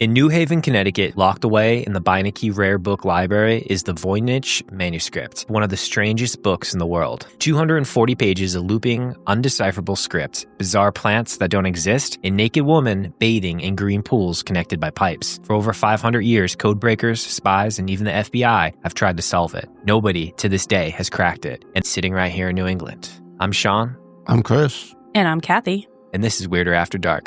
In New Haven, Connecticut, locked away in the Beinecke Rare Book Library is the Voynich Manuscript, one of the strangest books in the world. 240 pages of looping, undecipherable script, bizarre plants that don't exist, a naked woman bathing in green pools connected by pipes. For over 500 years, codebreakers, spies, and even the FBI have tried to solve it. Nobody, to this day, has cracked it. And sitting right here in New England. I'm Sean. I'm Chris. And I'm Kathy. And this is Weirder After Dark.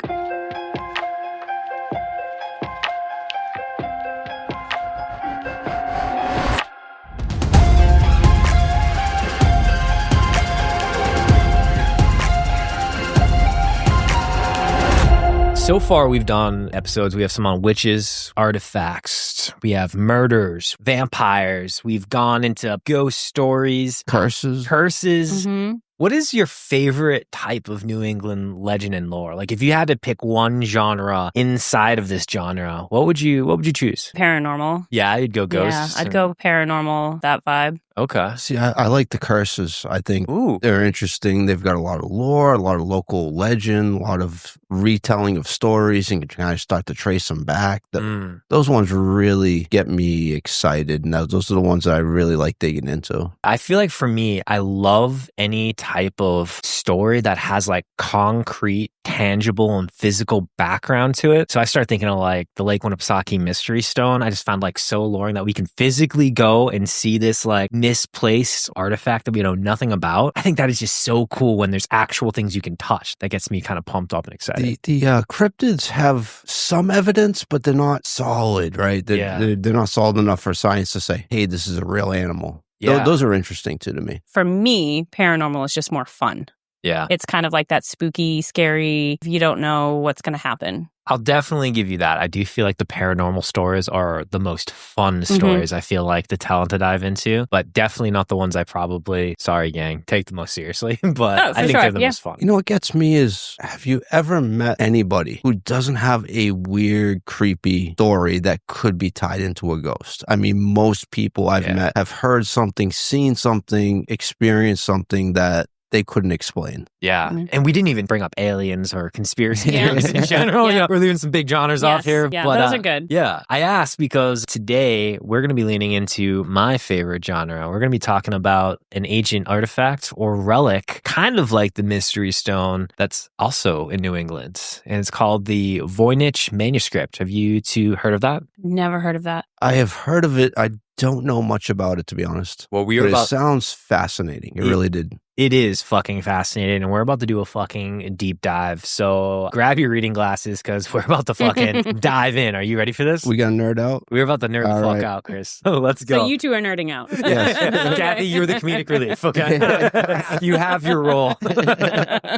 So far, we've done episodes. We have some on witches, artifacts. We have murders, vampires. We've gone into ghost stories. Curses. Mm-hmm. What is your favorite type of New England legend and lore? Like, if you had to pick one genre inside of this genre, what would you choose? Paranormal. Yeah, you'd go ghosts. Yeah, I'd go paranormal, that vibe. Okay. See, I like the curses. I think they're interesting. They've got a lot of lore, a lot of local legend, a lot of retelling of stories, and you can kind of start to trace them back. Those ones really get me excited, and those are the ones that I really like digging into. I feel like for me, I love any type of story that has like concrete, tangible, and physical background to it. So I start thinking of like the Lake Winnipesaukee Mystery Stone. I just found like so alluring that we can physically go and see this like misplaced artifact that we know nothing about. I think that is just so cool when there's actual things you can touch. That gets me kind of pumped up and excited. The cryptids have some evidence, but they're not solid, right? They're not solid enough for science to say, hey, this is a real animal. Yeah. Those are interesting too to me. For me, paranormal is just more fun. Yeah. It's kind of like that spooky, scary, you don't know what's going to happen. I'll definitely give you that. I do feel like the paranormal stories are the most fun stories I feel like to tell and to dive into, but definitely not the ones I probably, sorry gang, take the most seriously, but I think they're the most fun. You know what gets me is, have you ever met anybody who doesn't have a weird, creepy story that could be tied into a ghost? I mean, most people I've met have heard something, seen something, experienced something that they couldn't explain. Yeah. And we didn't even bring up aliens or conspiracy theories in general. You know, we're leaving some big genres off here. Yeah, but, those are good. Yeah. I asked because today we're going to be leaning into my favorite genre. We're going to be talking about an ancient artifact or relic, kind of like the Mystery Stone that's also in New England. And it's called the Voynich Manuscript. Have you two heard of that? Never heard of that. I have heard of it. I don't know much about it, to be honest. Well, it sounds fascinating. It really did. It is fucking fascinating, and we're about to do a fucking deep dive. So grab your reading glasses because we're about to fucking dive in. Are you ready for this? We got to nerd out? We're about to nerd the fuck out, Chris. So let's go. So you two are nerding out. Yes. Kathy, you're the comedic relief, okay? You have your role.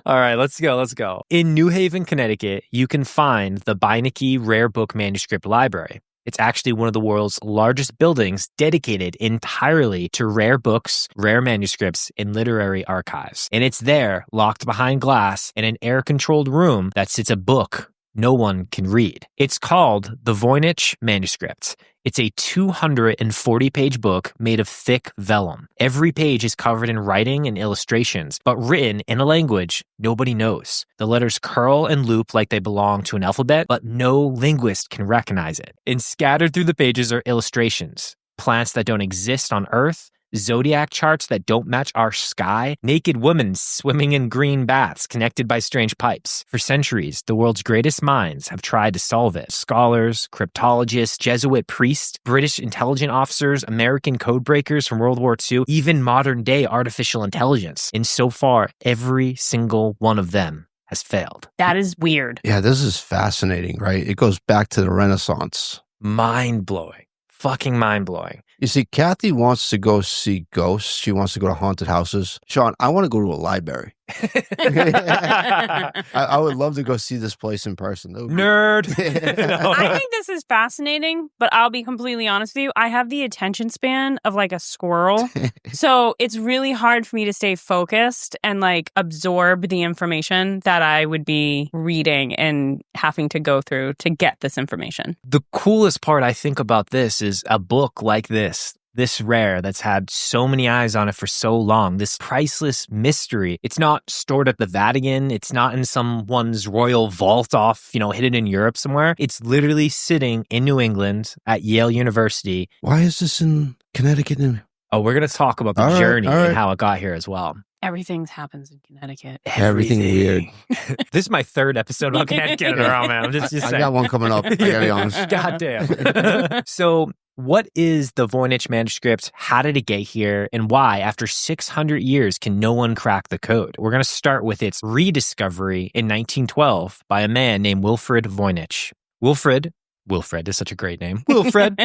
All right, let's go. In New Haven, Connecticut, you can find the Beinecke Rare Book Manuscript Library. It's actually one of the world's largest buildings dedicated entirely to rare books, rare manuscripts, and literary archives. And it's there, locked behind glass, in an air-controlled room that sits a book no one can read. It's called the Voynich Manuscript. It's a 240-page book made of thick vellum. Every page is covered in writing and illustrations, but written in a language nobody knows. The letters curl and loop like they belong to an alphabet, but no linguist can recognize it. And scattered through the pages are illustrations, plants that don't exist on Earth, zodiac charts that don't match our sky, naked women swimming in green baths connected by strange pipes. For centuries, the world's greatest minds have tried to solve it. Scholars, cryptologists, Jesuit priests, British intelligence officers, American codebreakers from World War II, even modern-day artificial intelligence. And so far, every single one of them has failed. That is weird. Yeah, this is fascinating, right? It goes back to the Renaissance. Mind-blowing. Fucking mind-blowing. You see, Kathy wants to go see ghosts. She wants to go to haunted houses. Sean, I want to go to a library. I would love to go see this place in person. Nerd. I think this is fascinating, but I'll be completely honest with you. I have the attention span of like a squirrel. So it's really hard for me to stay focused and like absorb the information that I would be reading and having to go through to get this information. The coolest part I think about this is a book like this this rare that's had so many eyes on it for so long, this priceless mystery. It's not stored at the Vatican. It's not in someone's royal vault off, hidden in Europe somewhere. It's literally sitting in New England at Yale University. Why is this in Connecticut? Oh, we're going to talk about the journey and how it got here as well. Everything happens in Connecticut. Everything weird. This is my third episode about Connecticut in a row, man. I'm just saying. I got one coming up. I gotta be honest. God damn. So what is the Voynich Manuscript? How did it get here? And why, after 600 years, can no one crack the code? We're going to start with its rediscovery in 1912 by a man named Wilfrid Voynich. Wilfrid is such a great name. Wilfrid.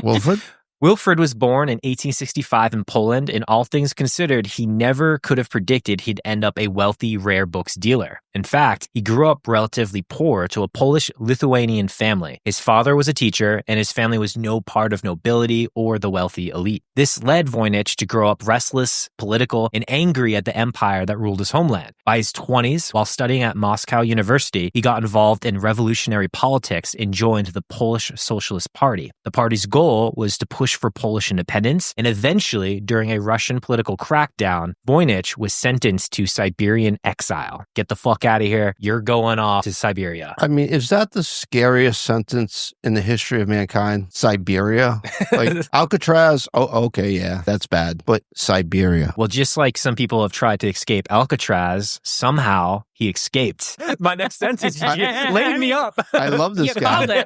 Wilfrid was born in 1865 in Poland, and all things considered, he never could have predicted he'd end up a wealthy rare books dealer. In fact, he grew up relatively poor to a Polish-Lithuanian family. His father was a teacher, and his family was no part of nobility or the wealthy elite. This led Voynich to grow up restless, political, and angry at the empire that ruled his homeland. By his 20s, while studying at Moscow University, he got involved in revolutionary politics and joined the Polish Socialist Party. The party's goal was to push for Polish independence, and eventually, during a Russian political crackdown, Voynich was sentenced to Siberian exile. Get the fuck out of here. You're going off to Siberia. I mean, is that the scariest sentence in the history of mankind? Siberia? Like Alcatraz? Oh, okay, yeah, that's bad. But Siberia. Well, just like some people have tried to escape Alcatraz, somehow he escaped. My next sentence, you laid me up. I love this guy.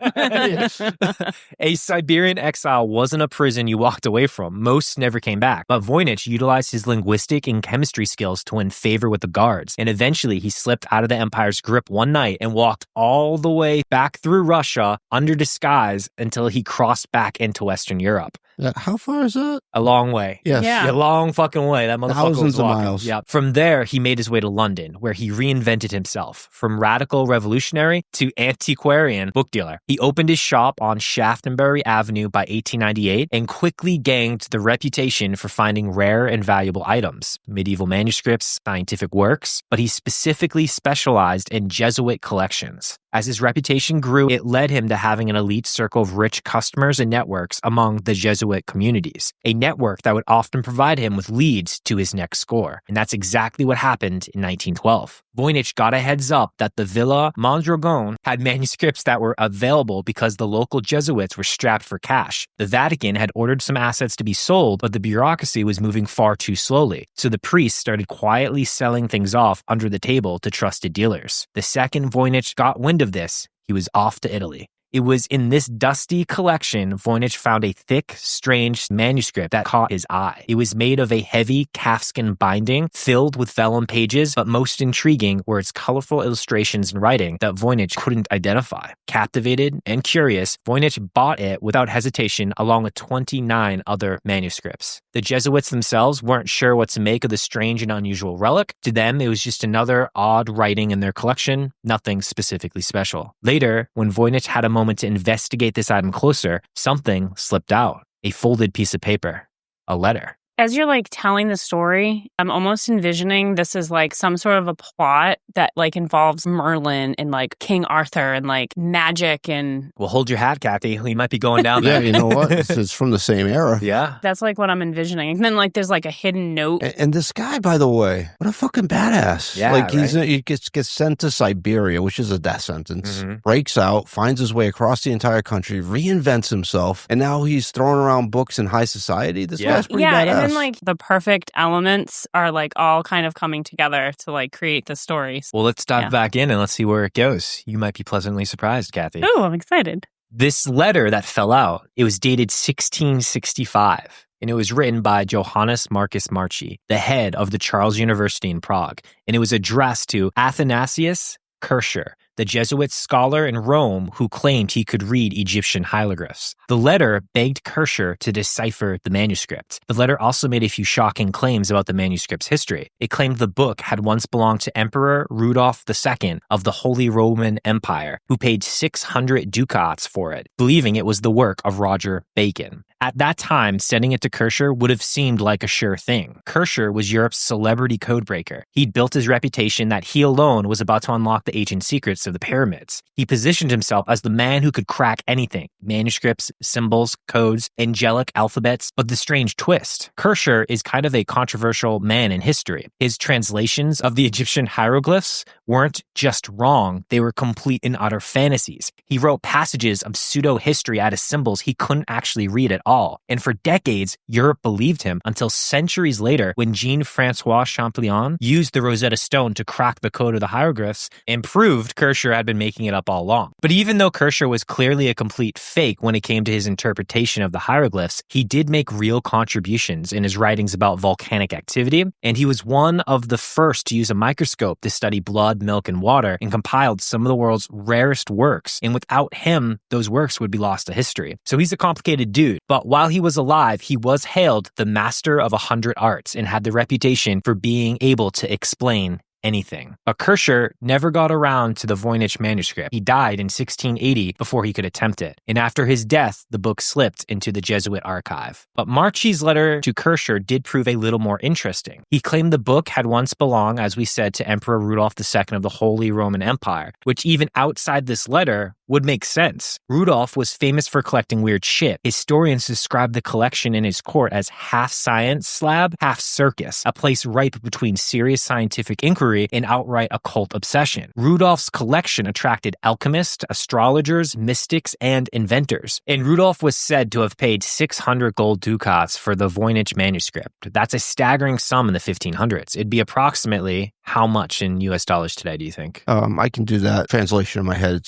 A Siberian exile wasn't a prison you walked away from. Most never came back. But Voynich utilized his linguistic and chemistry skills to win favor with the guards. And eventually he slipped out of the empire's grip one night and walked all the way back through Russia under disguise until he crossed back into Western Europe. How far is that? A long way. Yes. Yeah. A long fucking way. That motherfucker Thousands was walking. of miles. Yeah. From there, he made his way to London, where he reinvented himself. From radical revolutionary to antiquarian book dealer. He opened his shop on Shaftesbury Avenue by 1898 and quickly gained the reputation for finding rare and valuable items, medieval manuscripts, scientific works, but he specifically specialized in Jesuit collections. As his reputation grew, it led him to having an elite circle of rich customers and networks among the Jesuit communities, a network that would often provide him with leads to his next score. And that's exactly what happened in 1912. Voynich got a heads up that the Villa Mondragon had manuscripts that were available because the local Jesuits were strapped for cash. The Vatican had ordered some assets to be sold, but the bureaucracy was moving far too slowly. So the priests started quietly selling things off under the table to trusted dealers. The second Voynich got wind of this, he was off to Italy. It was in this dusty collection Voynich found a thick, strange manuscript that caught his eye. It was made of a heavy calfskin binding filled with vellum pages, but most intriguing were its colorful illustrations and writing that Voynich couldn't identify. Captivated and curious, Voynich bought it without hesitation along with 29 other manuscripts. The Jesuits themselves weren't sure what to make of the strange and unusual relic. To them, it was just another odd writing in their collection, nothing specifically special. Later, when Voynich had a moment to investigate this item closer, something slipped out. A folded piece of paper. A letter. As you're telling the story, I'm almost envisioning this is some sort of a plot that involves Merlin and King Arthur and magic and... Well, hold your hat, Kathy. We might be going down there. Yeah, you know what? It's from the same era. Yeah. That's what I'm envisioning. And then there's a hidden note. And this guy, by the way, what a fucking badass. Yeah, he gets sent to Siberia, which is a death sentence, breaks out, finds his way across the entire country, reinvents himself, and now he's throwing around books in high society. This guy's pretty badass. And then the perfect elements are all kind of coming together to create the stories. Well, let's dive back in and let's see where it goes. You might be pleasantly surprised, Kathy. Oh, I'm excited. This letter that fell out, it was dated 1665. And it was written by Johannes Marcus Marchi, the head of the Charles University in Prague. And it was addressed to Athanasius Kircher, the Jesuit scholar in Rome who claimed he could read Egyptian hieroglyphs. The letter begged Kircher to decipher the manuscript. The letter also made a few shocking claims about the manuscript's history. It claimed the book had once belonged to Emperor Rudolph II of the Holy Roman Empire, who paid 600 ducats for it, believing it was the work of Roger Bacon. At that time, sending it to Kircher would have seemed like a sure thing. Kircher was Europe's celebrity codebreaker. He'd built his reputation that he alone was about to unlock the ancient secrets of the pyramids. He positioned himself as the man who could crack anything: manuscripts, symbols, codes, angelic alphabets. But the strange twist: Kircher is kind of a controversial man in history. His translations of the Egyptian hieroglyphs weren't just wrong, they were complete and utter fantasies. He wrote passages of pseudo-history out of symbols he couldn't actually read at all. And for decades, Europe believed him until centuries later when Jean-Francois Champollion used the Rosetta Stone to crack the code of the hieroglyphs and proved Kircher had been making it up all along. But even though Kircher was clearly a complete fake when it came to his interpretation of the hieroglyphs, he did make real contributions in his writings about volcanic activity, and he was one of the first to use a microscope to study blood, milk, and water, and compiled some of the world's rarest works. And without him, those works would be lost to history. So he's a complicated dude. But while he was alive, he was hailed the master of 100 arts and had the reputation for being able to explain anything. But Kircher never got around to the Voynich Manuscript. He died in 1680 before he could attempt it. And after his death, the book slipped into the Jesuit archive. But Marchi's letter to Kircher did prove a little more interesting. He claimed the book had once belonged, as we said, to Emperor Rudolf II of the Holy Roman Empire, which even outside this letter would make sense. Rudolf was famous for collecting weird shit. Historians describe the collection in his court as half science lab, half circus, a place ripe between serious scientific inquiry and outright occult obsession. Rudolf's collection attracted alchemists, astrologers, mystics, and inventors. And Rudolf was said to have paid 600 gold ducats for the Voynich Manuscript. That's a staggering sum in the 1500s. It'd be approximately how much in US dollars today, do you think? I can do that translation in my head.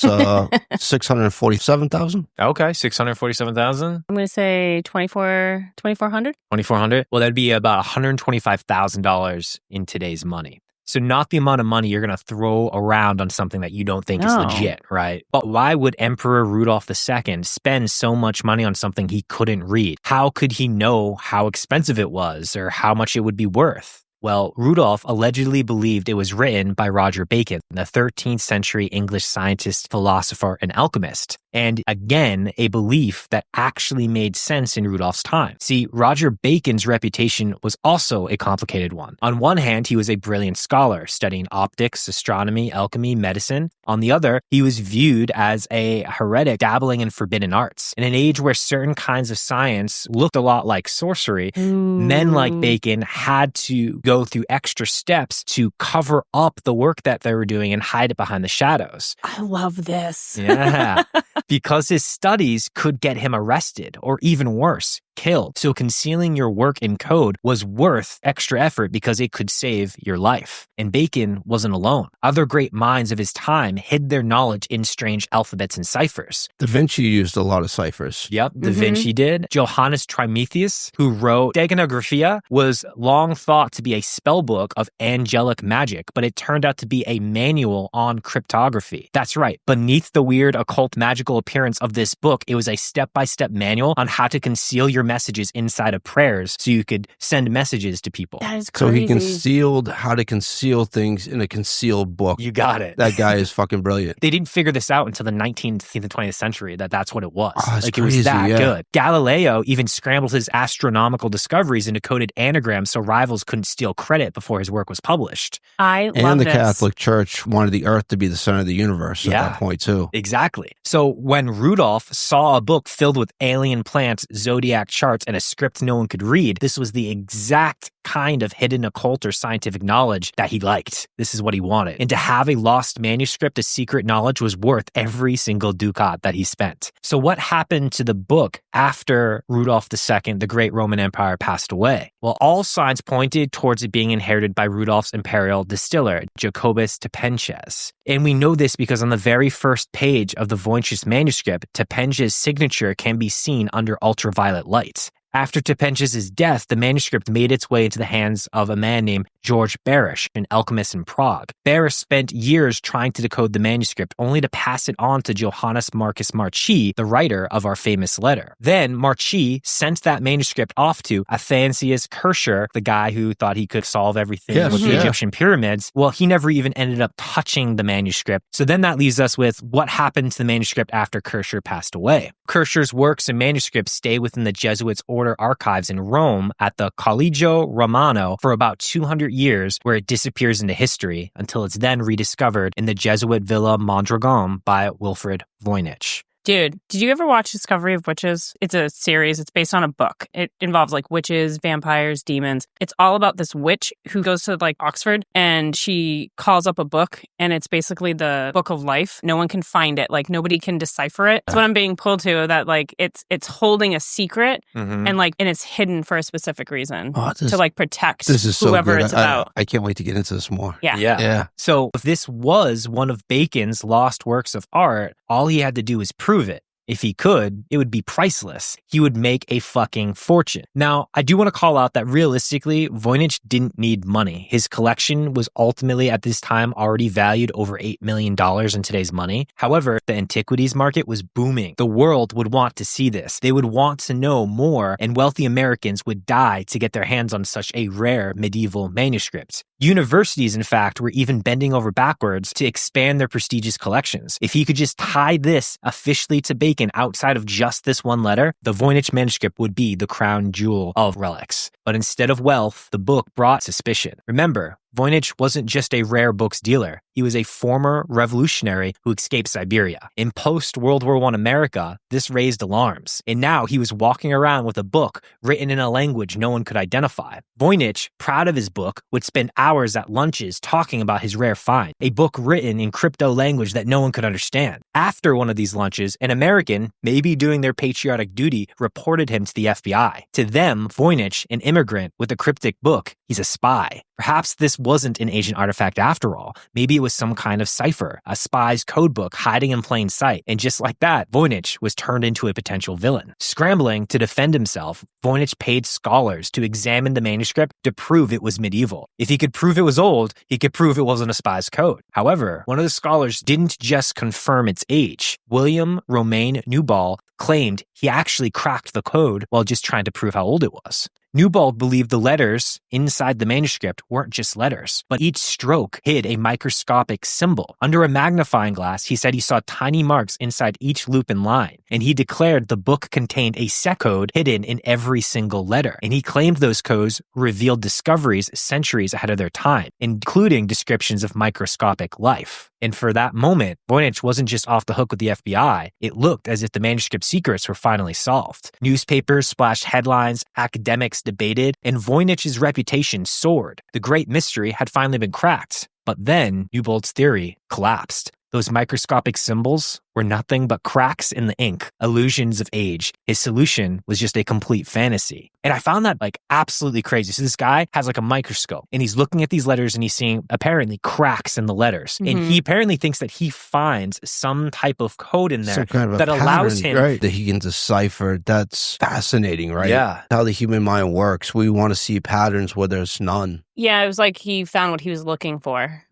It's 647,000. Okay, 647,000. I'm going to say 2,400. 2,400? Well, that'd be about $125,000 in today's money. So not the amount of money you're going to throw around on something that you don't think is legit, right? But why would Emperor Rudolf II spend so much money on something he couldn't read? How could he know how expensive it was or how much it would be worth? Well, Rudolf allegedly believed it was written by Roger Bacon, the 13th century English scientist, philosopher, and alchemist. And again, a belief that actually made sense in Rudolf's time. See, Roger Bacon's reputation was also a complicated one. On one hand, he was a brilliant scholar, studying optics, astronomy, alchemy, medicine. On the other, he was viewed as a heretic dabbling in forbidden arts. In an age where certain kinds of science looked a lot like sorcery, men like Bacon had to go through extra steps to cover up the work that they were doing and hide it behind the shadows. I love this. Yeah. Because his studies could get him arrested, or even worse, killed. So concealing your work in code was worth extra effort because it could save your life. And Bacon wasn't alone. Other great minds of his time hid their knowledge in strange alphabets and ciphers. Da Vinci used a lot of ciphers. Yep, Da Vinci did. Johannes Trimethius, who wrote Demonographia, was long thought to be a spell book of angelic magic, but it turned out to be a manual on cryptography. That's right. Beneath the weird occult magical appearance of this book, it was a step-by-step manual on how to conceal your messages inside of prayers so you could send messages to people. That is crazy. So he concealed how to conceal things in a concealed book. You got it. That guy is fucking brilliant. They didn't figure this out until the 19th and 20th century that that's what it was. Like it was that good. Galileo even scrambled his astronomical discoveries into coded anagrams so rivals couldn't steal credit before his work was published. I love And the this. Catholic Church wanted the earth to be the center of the universe at that point too. Exactly. So when Rudolf saw a book filled with alien plants, zodiac charts, and a script no one could read, this was the exact kind of hidden occult or scientific knowledge that he liked. This is what he wanted. And to have a lost manuscript of secret knowledge was worth every single ducat that he spent. So what happened to the book after Rudolf II, the great Roman Empire, passed away? Well, all signs pointed towards it being inherited by Rudolf's imperial distiller, Jacobus Tepenches. And we know this because on the very first page of the Voynich manuscript, Tepenches' signature can be seen under ultraviolet light. After Tepenches' death, the manuscript made its way into the hands of a man named George Berish, an alchemist in Prague. Berish spent years trying to decode the manuscript, only to pass it on to Johannes Marcus Marchi, the writer of our famous letter. Then Marchi sent that manuscript off to Athanasius Kircher, the guy who thought he could solve everything with the Egyptian pyramids. Well, he never even ended up touching the manuscript. So then that leaves us with what happened to the manuscript after Kircher passed away. Kircher's works and manuscripts stay within the Jesuits' order archives in Rome at the Collegio Romano for about 200 years, where it disappears into history until it's then rediscovered in the Jesuit Villa Mondragon by Wilfrid Voynich. Dude, did you ever watch Discovery of Witches? It's a series. It's based on a book. It involves like witches, vampires, demons. It's all about this witch who goes to like Oxford and she calls up a book and it's basically the book of life. No one can find it. Like nobody can decipher it. That's what I'm being pulled to, that like it's holding a secret and it's hidden for a specific reason to like protect whoever it's about. I can't wait to get into this more. Yeah. So if this was one of Bacon's lost works of art, all he had to do was prove it. If he could, it would be priceless. He would make a fucking fortune. Now, I do want to call out that realistically, Voynich didn't need money. His collection was ultimately at this time already valued over $8 million in today's money. However, the antiquities market was booming. The world would want to see this. They would want to know more, and wealthy Americans would die to get their hands on such a rare medieval manuscript. Universities, in fact, were even bending over backwards to expand their prestigious collections. If he could just tie this officially to Bacon outside of just this one letter, the Voynich Manuscript would be the crown jewel of relics. But instead of wealth, the book brought suspicion. Remember, Voynich wasn't just a rare books dealer. He was a former revolutionary who escaped Siberia. In post-World War I America, this raised alarms. And now he was walking around with a book written in a language no one could identify. Voynich, proud of his book, would spend hours at lunches talking about his rare find, a book written in crypto language that no one could understand. After one of these lunches, an American, maybe doing their patriotic duty, reported him to the FBI. To them, Voynich, an immigrant with a cryptic book, he's a spy. Perhaps this wasn't an ancient artifact after all. Maybe it was some kind of cipher, a spy's codebook hiding in plain sight. And just like that, Voynich was turned into a potential villain. Scrambling to defend himself, Voynich paid scholars to examine the manuscript to prove it was medieval. If he could prove it was old, he could prove it wasn't a spy's code. However, one of the scholars didn't just confirm its age. William Romain Newbold claimed he actually cracked the code while just trying to prove how old it was. Newbold believed the letters inside the manuscript weren't just letters, but each stroke hid a microscopic symbol. Under a magnifying glass, he said he saw tiny marks inside each loop and line, and he declared the book contained a set code hidden in every single letter. And he claimed those codes revealed discoveries centuries ahead of their time, including descriptions of microscopic life. And for that moment, Voynich wasn't just off the hook with the FBI. It looked as if the manuscript secrets were finally solved. Newspapers splashed headlines, academics debated, and Voynich's reputation soared. The great mystery had finally been cracked. But then Newbold's theory collapsed. Those microscopic symbols were nothing but cracks in the ink, illusions of age. His solution was just a complete fantasy. And I found that like absolutely crazy. So this guy has like a microscope and he's looking at these letters and he's seeing apparently cracks in the letters. And he apparently thinks that he finds some type of code in there some kind of that pattern, allows him that he can decipher. That's fascinating, right? Yeah. How the human mind works. We want to see patterns where there's none. Yeah, it was like he found what he was looking for.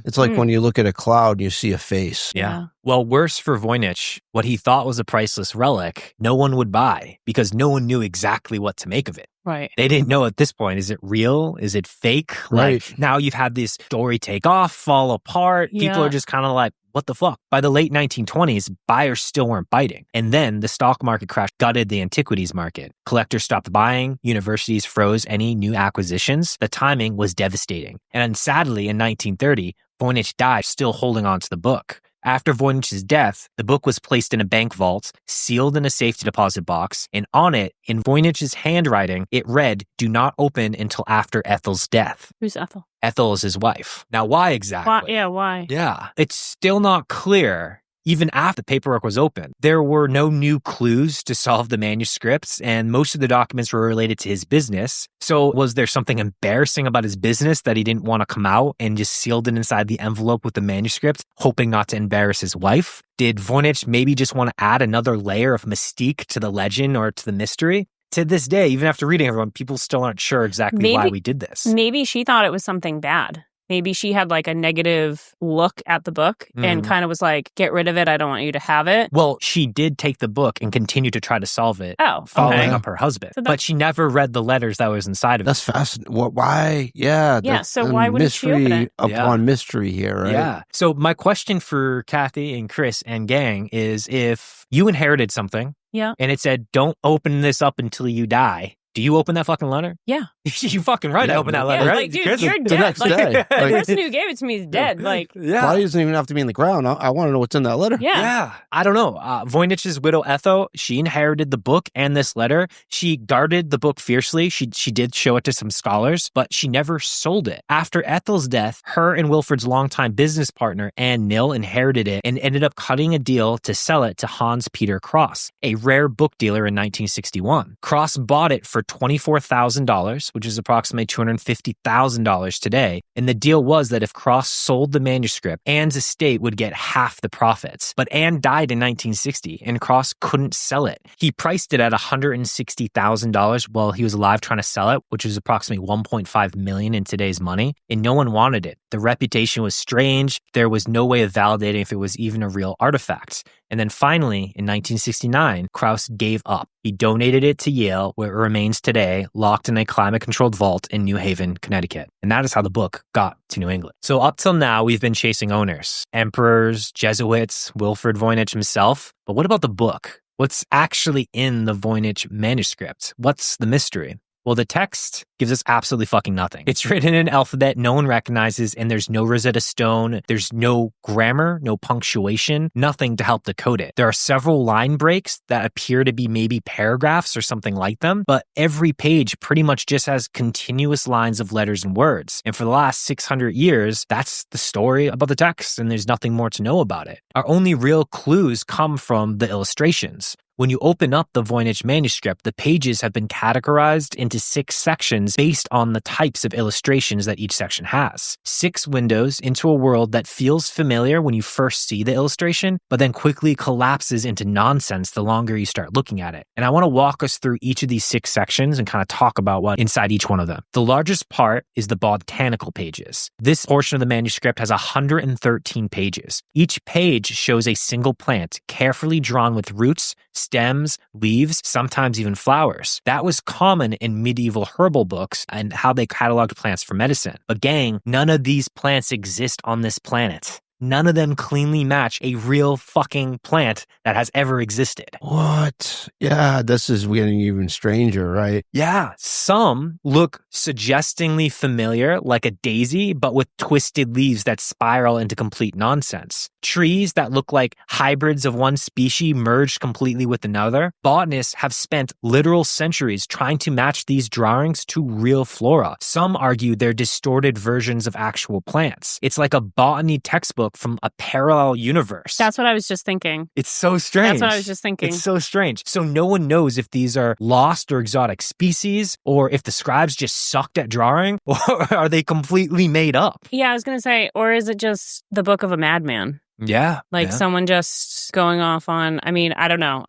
It's like when you look at a cloud and you see a face. Yeah. Well, worse for Voynich, what he thought was a priceless relic, no one would buy because no one knew exactly what to make of it. Right. They didn't know at this point, is it real? Is it fake? Right. Like now you've had this story take off, fall apart. People are just kind of like, what the fuck? By the late 1920s, buyers still weren't biting. And then the stock market crash gutted the antiquities market. Collectors stopped buying. Universities froze any new acquisitions. The timing was devastating. And sadly, in 1930, Voynich died still holding on to the book. After Voynich's death, the book was placed in a bank vault, sealed in a safety deposit box, and on it, in Voynich's handwriting, it read, "Do not open until after Ethel's death." Who's Ethel? Ethel is his wife. Now, why exactly? Why? Yeah, it's still not clear. Even after the paperwork was open, there were no new clues to solve the manuscripts, and most of the documents were related to his business. So was there something embarrassing about his business that he didn't want to come out and just sealed it inside the envelope with the manuscript, hoping not to embarrass his wife? Did Voynich maybe just want to add another layer of mystique to the legend or to the mystery? To this day, even after reading everyone, people still aren't sure exactly why we did this. Maybe she thought it was something bad. maybe she had like a negative look at the book and kind of was like, get rid of it. I don't want you to have it. Well, she did take the book and continue to try to solve it. Following up her husband. So but she never read the letters that was inside of it. That's fascinating. Why? Yeah. Yeah. So why wouldn't she open it? Upon mystery here, right? Yeah. So my question for Kathy and Chris and gang is, if you inherited something and it said, don't open this up until you die, do you open that fucking letter? Yeah. You fucking right to open that letter, right? Like, dude, you're dead. Like, the person who gave it to me is dead. Like, Body doesn't even have to be in the ground. I want to know what's in that letter. Yeah. I don't know. Voynich's widow, Ethel, she inherited the book and this letter. She guarded the book fiercely. She did show it to some scholars, but she never sold it. After Ethel's death, her and Wilfred's longtime business partner, Anne Nill, inherited it and ended up cutting a deal to sell it to Hans Peter Cross, a rare book dealer in 1961. Cross bought it for $24,000, which is approximately $250,000 today. And the deal was that if Cross sold the manuscript, Anne's estate would get half the profits. But Anne died in 1960 and Cross couldn't sell it. He priced it at $160,000 while he was alive trying to sell it, which is approximately $1.5 million in today's money. And no one wanted it. The reputation was strange. There was no way of validating if it was even a real artifact. And then finally, in 1969, Krauss gave up. He donated it to Yale, where it remains today, locked in a climate-controlled vault in New Haven, Connecticut. And that is how the book got to New England. So up till now, we've been chasing owners, emperors, Jesuits, Wilfred Voynich himself. But what about the book? What's actually in the Voynich manuscript? What's the mystery? Well, the text gives us absolutely fucking nothing. It's written in an alphabet no one recognizes, and there's no Rosetta Stone, there's no grammar, no punctuation, nothing to help decode it. There are several line breaks that appear to be maybe paragraphs or something like them, but every page pretty much just has continuous lines of letters and words. And for the last 600 years, that's the story about the text, and there's nothing more to know about it. Our only real clues come from the illustrations. When you open up the Voynich manuscript, the pages have been categorized into 6 sections based on the types of illustrations that each section has. 6 windows into a world that feels familiar when you first see the illustration, but then quickly collapses into nonsense the longer you start looking at it. And I want to walk us through each of these 6 sections and kind of talk about what's inside each one of them. The largest part is the botanical pages. This portion of the manuscript has 113 pages. Each page shows a single plant, carefully drawn with roots, stems, leaves, sometimes even flowers. That was common in medieval herbal books and how they cataloged plants for medicine. But gang, none of these plants exist on this planet. None of them cleanly match a real fucking plant that has ever existed. What? Yeah, this is getting even stranger, right? Yeah, some look suggestingly familiar, like a daisy, but with twisted leaves that spiral into complete nonsense. Trees that look like hybrids of one species merged completely with another. Botanists have spent literal centuries trying to match these drawings to real flora. Some argue they're distorted versions of actual plants. It's like a botany textbook from a parallel universe. That's what I was just thinking. It's so strange. That's what I was just thinking. It's so strange. So no one knows if these are lost or exotic species, or if the scribes just sucked at drawing, or are they completely made up? Yeah, I was going to say, or is it just the book of a madman? Yeah. Like someone just going off on, I mean, I don't know.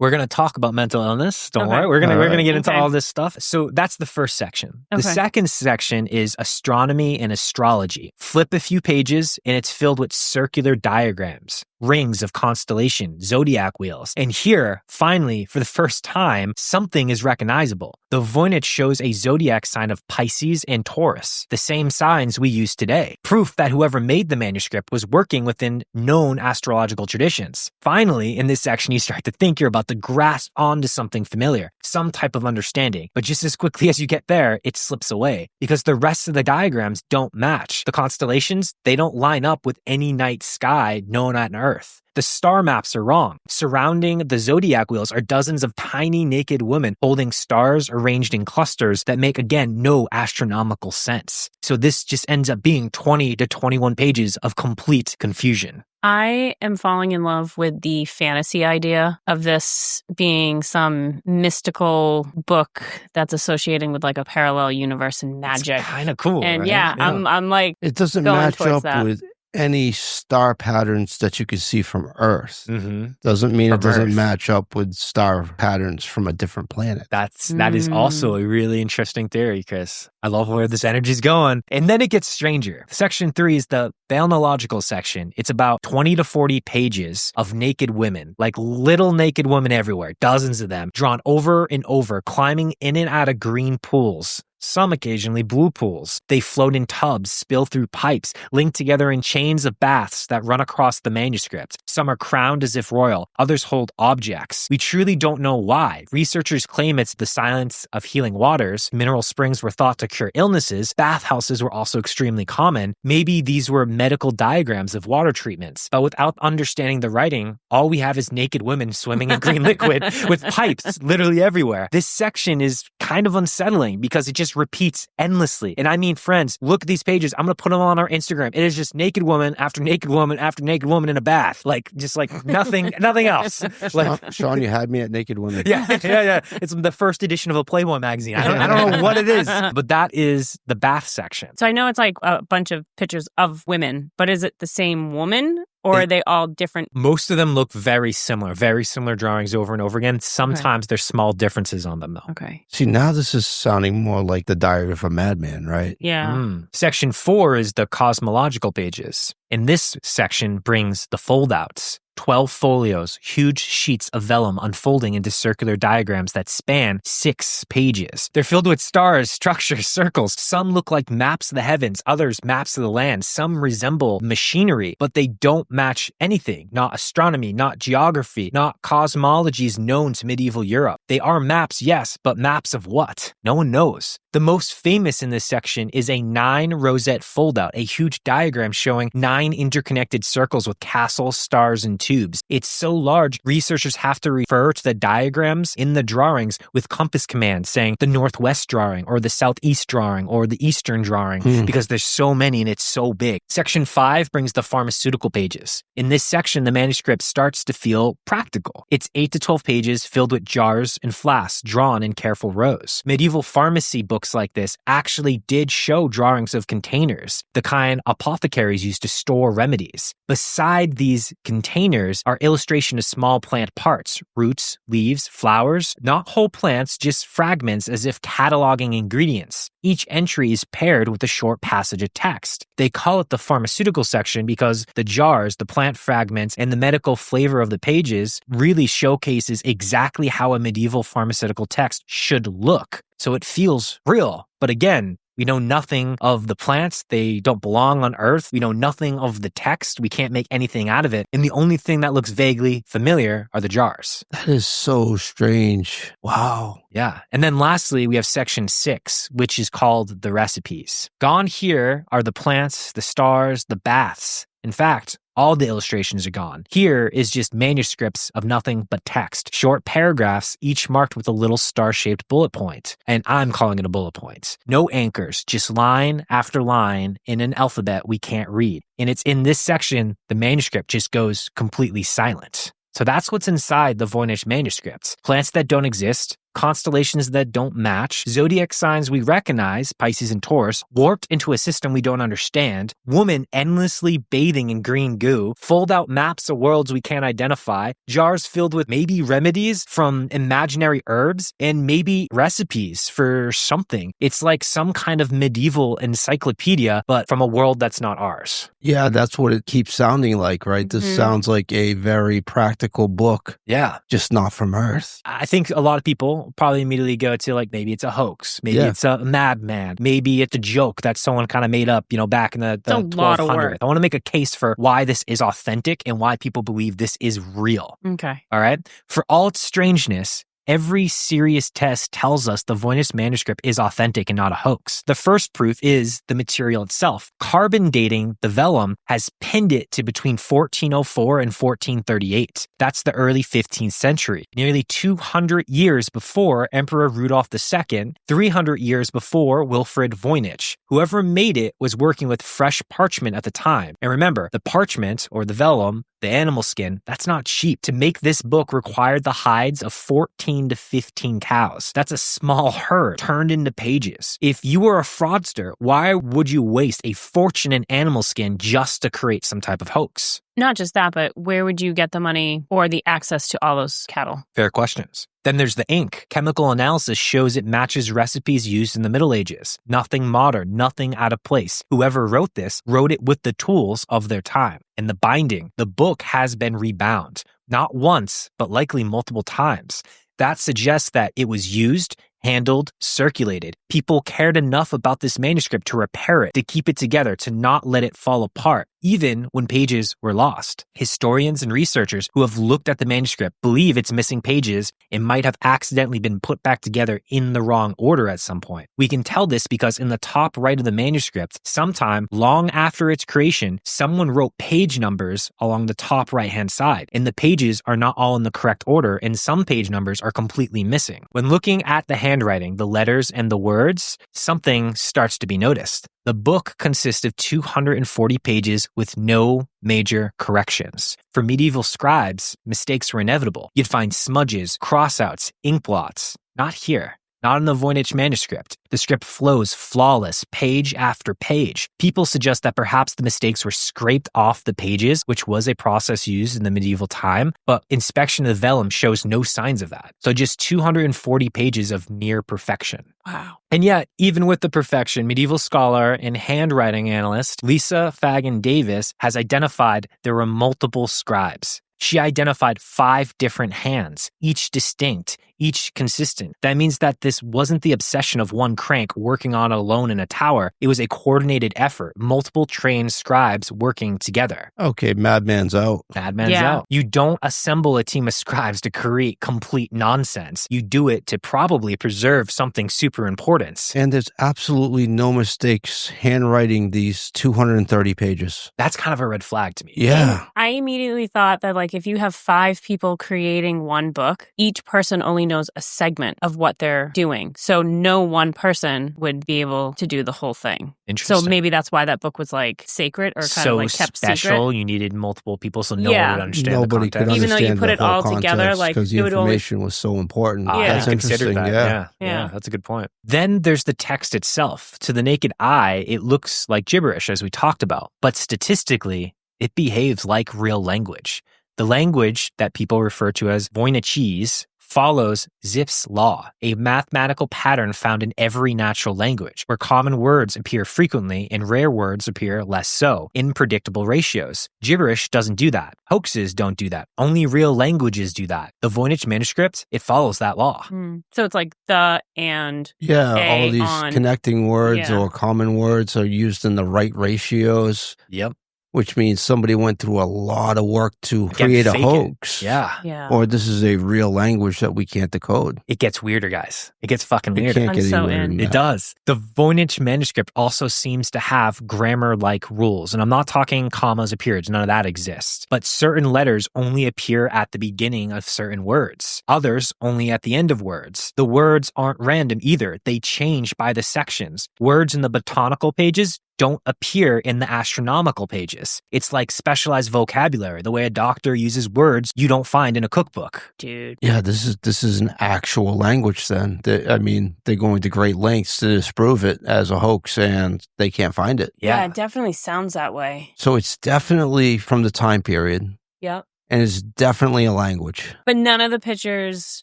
We're going to talk about mental illness. Don't worry. We're going to get into all this stuff. So that's the first section. The second section is astronomy and astrology. Flip a few pages and it's filled with circular diagrams, rings of constellation, zodiac wheels. And here, finally, for the first time, something is recognizable. The Voynich shows a zodiac sign of Pisces and Taurus, the same signs we use today. Proof that whoever made the manuscript was working within known astrological traditions. Finally, in this section, you start to think you're about to grasp onto something familiar, some type of understanding. But just as quickly as you get there, it slips away because the rest of the diagrams don't match. The constellations, they don't line up with any night sky known on Earth. The star maps are wrong. Surrounding the zodiac wheels are dozens of tiny naked women holding stars arranged in clusters that make, again, no astronomical sense. So this just ends up being 20 to 21 pages of complete confusion. I am falling in love with the fantasy idea of this being some mystical book that's associating with like a parallel universe and magic. Kind of cool. And right? I'm like, it doesn't going match towards up that. with any star patterns that you can see from Earth. Mm-hmm. Doesn't mean From it doesn't Earth. match up with star patterns from a different planet. That is also a really interesting theory, Chris. I love where this energy's going. And then it gets stranger. Section 3 is the Beinecke section. It's about 20 to 40 pages of naked women, like little naked women everywhere, dozens of them, drawn over and over, climbing in and out of green pools. Some occasionally blue pools. They float in tubs, spill through pipes, linked together in chains of baths that run across the manuscript. Some are crowned as if royal, others hold objects. We truly don't know why. Researchers claim it's the silence of healing waters. Mineral springs were thought to cure illnesses. Bathhouses were also extremely common. Maybe these were medical diagrams of water treatments. But without understanding the writing, all we have is naked women swimming in green liquid with pipes literally everywhere. This section is kind of unsettling because it just repeats endlessly. And I mean, friends, look at these pages. I'm going to put them on our Instagram. It is just naked woman after naked woman after naked woman in a bath. Like, just like nothing else. Like, Sean, you had me at naked women. Yeah. It's the first edition of a Playboy magazine. I don't know what it is, but that is the bath section. So I know it's like a bunch of pictures of women, but is it the same woman? Or are they all different? Most of them look very similar drawings over and over again. Sometimes there's small differences on them, though. Okay. See, now this is sounding more like the Diary of a Madman, right? Yeah. Section 4 is the cosmological pages. And this section brings the foldouts. 12 folios, huge sheets of vellum unfolding into circular diagrams that span 6 pages. They're filled with stars, structures, circles. Some look like maps of the heavens, others maps of the land. Some resemble machinery, but they don't match anything. Not astronomy, not geography, not cosmologies known to medieval Europe. They are maps, yes, but maps of what? No one knows. The most famous in this section is a 9 rosette foldout, a huge diagram showing 9 interconnected circles with castles, stars, and tubes. It's so large, researchers have to refer to the diagrams in the drawings with compass commands saying the northwest drawing or the southeast drawing or the eastern drawing because there's so many and it's so big. Section 5 brings the pharmaceutical pages. In this section, the manuscript starts to feel practical. It's 8 to 12 pages filled with jars and flasks drawn in careful rows. Medieval pharmacy books like this actually did show drawings of containers, the kind apothecaries used to store remedies. Beside these containers are illustrations of small plant parts, roots, leaves, flowers, not whole plants, just fragments as if cataloging ingredients. Each entry is paired with a short passage of text. They call it the pharmaceutical section because the jars, the plant fragments, and the medical flavor of the pages really showcases exactly how a medieval pharmaceutical text should look. So it feels real. But again, we know nothing of the plants. They don't belong on Earth. We know nothing of the text. We can't make anything out of it. And the only thing that looks vaguely familiar are the jars. That is so strange. Wow. Yeah. And then lastly, we have section 6, which is called the recipes. Gone here are the plants, the stars, the baths. In fact, all the illustrations are gone. Here is just manuscripts of nothing but text. Short paragraphs, each marked with a little star-shaped bullet point. And I'm calling it a bullet point. No anchors, just line after line in an alphabet we can't read. And it's in this section, the manuscript just goes completely silent. So that's what's inside the Voynich Manuscript. Plants that don't exist, constellations that don't match, zodiac signs we recognize, Pisces and Taurus, warped into a system we don't understand, woman endlessly bathing in green goo, fold-out maps of worlds we can't identify, jars filled with maybe remedies from imaginary herbs, and maybe recipes for something. It's like some kind of medieval encyclopedia, but from a world that's not ours. Yeah, that's what it keeps sounding like, right? This sounds like a very practical book. Yeah. Just not from Earth. I think a lot of people probably immediately go to like, maybe it's a hoax. Maybe it's a madman. Maybe it's a joke that someone kind of made up, back in the 1200s. I want to make a case for why this is authentic and why people believe this is real. Okay. All right. For all its strangeness, every serious test tells us the Voynich manuscript is authentic and not a hoax. The first proof is the material itself. Carbon dating the vellum has pinned it to between 1404 and 1438. That's the early 15th century, nearly 200 years before Emperor Rudolf II, 300 years before Wilfrid Voynich. Whoever made it was working with fresh parchment at the time. And remember, the parchment, or the vellum, the animal skin, that's not cheap. To make this book required the hides of 14 to 15 cows. That's a small herd turned into pages. If you were a fraudster, why would you waste a fortune in animal skin just to create some type of hoax? Not just that, but where would you get the money or the access to all those cattle? Fair questions. Then there's the ink. Chemical analysis shows it matches recipes used in the Middle Ages. Nothing modern, nothing out of place. Whoever wrote this wrote it with the tools of their time. And the binding, the book has been rebound. Not once, but likely multiple times. That suggests that it was used, handled, circulated. People cared enough about this manuscript to repair it, to keep it together, to not let it fall apart, even when pages were lost. Historians and researchers who have looked at the manuscript believe it's missing pages and might have accidentally been put back together in the wrong order at some point. We can tell this because in the top right of the manuscript, sometime long after its creation, someone wrote page numbers along the top right-hand side, and the pages are not all in the correct order, and some page numbers are completely missing. When looking at the handwriting, the letters and the words, something starts to be noticed. The book consists of 240 pages with no major corrections. For medieval scribes, mistakes were inevitable. You'd find smudges, crossouts, ink blots. Not here. Not in the Voynich Manuscript. The script flows flawless, page after page. People suggest that perhaps the mistakes were scraped off the pages, which was a process used in the medieval time, but inspection of the vellum shows no signs of that. So just 240 pages of near perfection. Wow. And yet, even with the perfection, medieval scholar and handwriting analyst Lisa Fagan-Davis has identified there were multiple scribes. She identified 5 different hands, each distinct, each consistent. That means that this wasn't the obsession of one crank working on it alone in a tower. It was a coordinated effort, multiple trained scribes working together. Okay, madman's out. Madman's out. You don't assemble a team of scribes to create complete nonsense. You do it to probably preserve something super important. And there's absolutely no mistakes handwriting these 230 pages. That's kind of a red flag to me. Yeah. And I immediately thought that, like, if you have 5 people creating one book, each person only knows a segment of what they're doing. So no one person would be able to do the whole thing. Interesting. So maybe that's why that book was like sacred or kind of like kept special. secret. You needed multiple people so no one would understand Nobody the context. could Even though you put it all together, like, because the it would only... information was so important. Yeah. That's interesting. That. Yeah, that's a good point. Then there's the text itself. To the naked eye, it looks like gibberish, as we talked about. But statistically, it behaves like real language. The language that people refer to as Voynichese follows Zipf's law, a mathematical pattern found in every natural language, where common words appear frequently and rare words appear less so, in predictable ratios. Gibberish doesn't do that. Hoaxes don't do that. Only real languages do that. The Voynich Manuscript, it follows that law. So it's like the and Yeah, a, all these on. connecting words or common words are used in the right ratios. Yep. Which means somebody went through a lot of work to create a hoax. Yeah. Or this is a real language that we can't decode. It gets weirder, guys. It gets fucking It weirder. can't get any weirder than that. It does. The Voynich Manuscript also seems to have grammar-like rules. And I'm not talking commas or periods. None of that exists. But certain letters only appear at the beginning of certain words. Others only at the end of words. The words aren't random either. They change by the sections. Words in the botanical pages don't appear in the astronomical pages. It's like specialized vocabulary, the way a doctor uses words you don't find in a cookbook. Dude. Yeah, this is an actual language then. They're going to great lengths to disprove it as a hoax and they can't find it. Yeah, it definitely sounds that way. So it's definitely from the time period. Yep. And it's definitely a language. But none of the pictures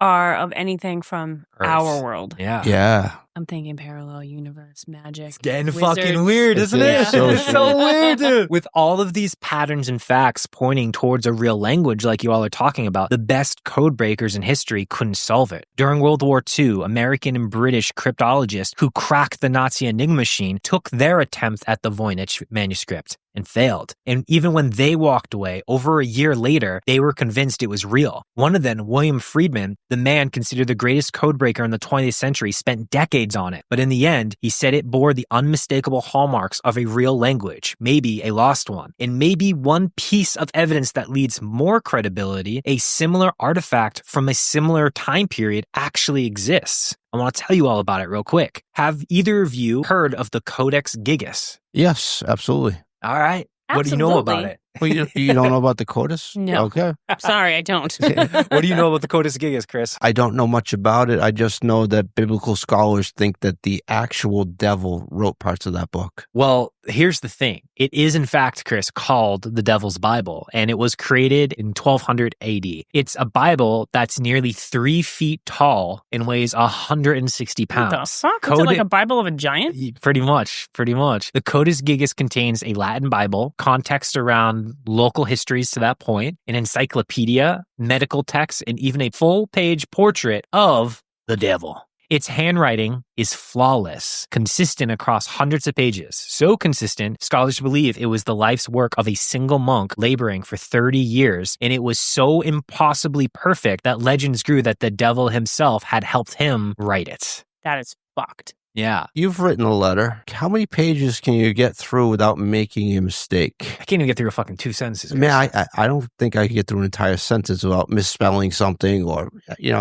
are of anything from Earth. our world. Yeah. I'm thinking parallel universe, magic. It's getting wizards. fucking weird, isn't it? It's so weird, dude. With all of these patterns and facts pointing towards a real language like you all are talking about, the best codebreakers in history couldn't solve it. During World War II, American and British cryptologists who cracked the Nazi Enigma machine took their attempt at the Voynich Manuscript and failed. And even when they walked away, over a year later, they were convinced it was real. One of them, William Friedman, the man considered the greatest codebreaker in the 20th century, spent decades on it. But in the end, he said it bore the unmistakable hallmarks of a real language, maybe a lost one. And maybe one piece of evidence that leads more credibility, a similar artifact from a similar time period actually exists. I want to tell you all about it real quick. Have either of you heard of the Codex Gigas? Yes, absolutely. All right. What do you know about it? Well, you don't know about the Codus? No. Okay. Sorry, I don't. What do you know about the Codus Gigas, Chris? I don't know much about it. I just know that biblical scholars think that the actual devil wrote parts of that book. Well, here's the thing. It is, in fact, Chris, called the Devil's Bible, and it was created in 1200 AD. It's a Bible that's nearly 3 feet tall and weighs 160 pounds. What the fuck? Is it like a Bible of a giant? Pretty much. The Codus Gigas contains a Latin Bible, context around local histories to that point, an encyclopedia, medical texts, and even a full-page portrait of the devil. Its handwriting is flawless, consistent across hundreds of pages. So consistent, scholars believe it was the life's work of a single monk laboring for 30 years, and it was so impossibly perfect that legends grew that the devil himself had helped him write it. That is fucked. Yeah. You've written a letter. How many pages can you get through without making a mistake? I can't even get through a fucking 2 sentences. Man, I don't think I could get through an entire sentence without misspelling something or,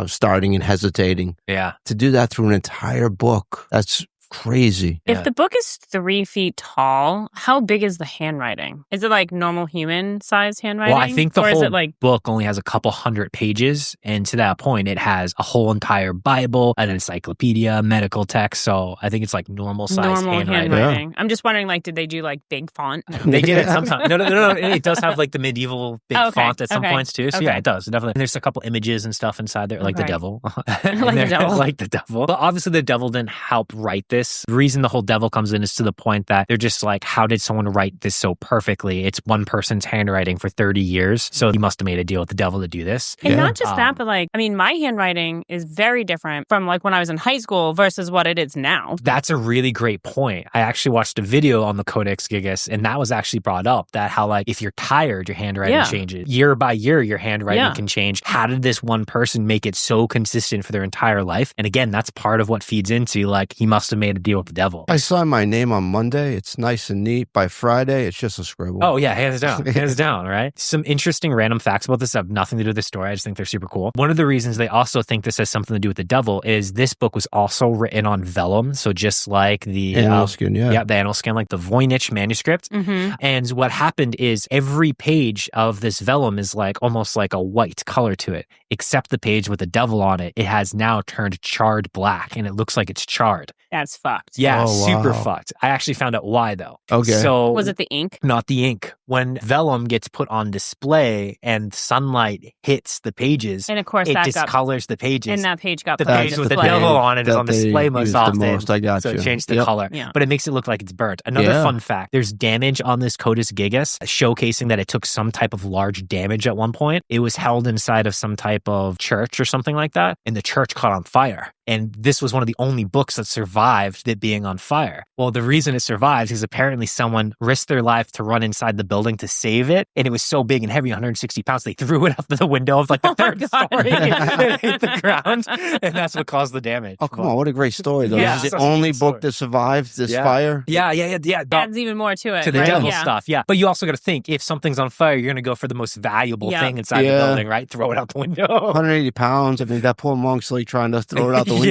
starting and hesitating. Yeah. To do that through an entire book, that's crazy. If the book is 3 feet tall, how big is the handwriting? Is it like normal human size handwriting? Well, I think the whole is it book only has a couple hundred pages. And to that point, it has a whole entire Bible, an encyclopedia, medical text. So I think it's like normal size handwriting. Yeah. I'm just wondering, did they do big font? They did it sometimes. No. It does have the medieval big font at some points too. So yeah, it does. Definitely. And there's a couple images and stuff inside there, like the devil. Like the devil. But obviously the devil didn't help write this. The reason the whole devil comes in is to the point that they're just like, how did someone write this so perfectly? It's one person's handwriting for 30 years. So he must have made a deal with the devil to do this. And not just that, but my handwriting is very different from when I was in high school versus what it is now. That's a really great point. I actually watched a video on the Codex Gigas, and that was actually brought up that how if you're tired, your handwriting changes. Year by year, your handwriting can change. How did this one person make it so consistent for their entire life? And again, that's part of what feeds into he must have made a deal with the devil. I sign my name on Monday. It's nice and neat. By Friday, it's just a scribble. Oh yeah, hands down, right? Some interesting random facts about this have nothing to do with the story. I just think they're super cool. One of the reasons they also think this has something to do with the devil is this book was also written on vellum. So just like the animal skin, the animal skin, like the Voynich Manuscript. Mm-hmm. And what happened is every page of this vellum is almost like a white color to it, except the page with the devil on it. It has now turned charred black, and it looks like it's charred. That's fucked. Yeah, super fucked. I actually found out why, though. Okay. So was it the ink? Not the ink. When vellum gets put on display and sunlight hits the pages, and of course it discolors the pages. And that page got the put on page display. with the devil on it is on display most often. I got so you. it changed the color. Yeah. But it makes it look like it's burnt. Another fun fact, there's damage on this Codus Gigas, showcasing that it took some type of large damage at one point. It was held inside of some type of church or something like that, and the church caught on fire. And this was one of the only books that survived it being on fire. Well, the reason it survived is apparently someone risked their life to run inside the building to save it. And it was so big and heavy, 160 pounds, they threw it out the window of the third story and it hit the ground. And that's what caused the damage. Oh, come on. What a great story, though. Yeah, this is the only book that survived this fire? Yeah. Adds even more to it. To the devil stuff, yeah. But you also got to think, if something's on fire, you're going to go for the most valuable thing inside the building, right? Throw it out the window. 180 pounds. I mean, that poor monk's trying to throw it out the window.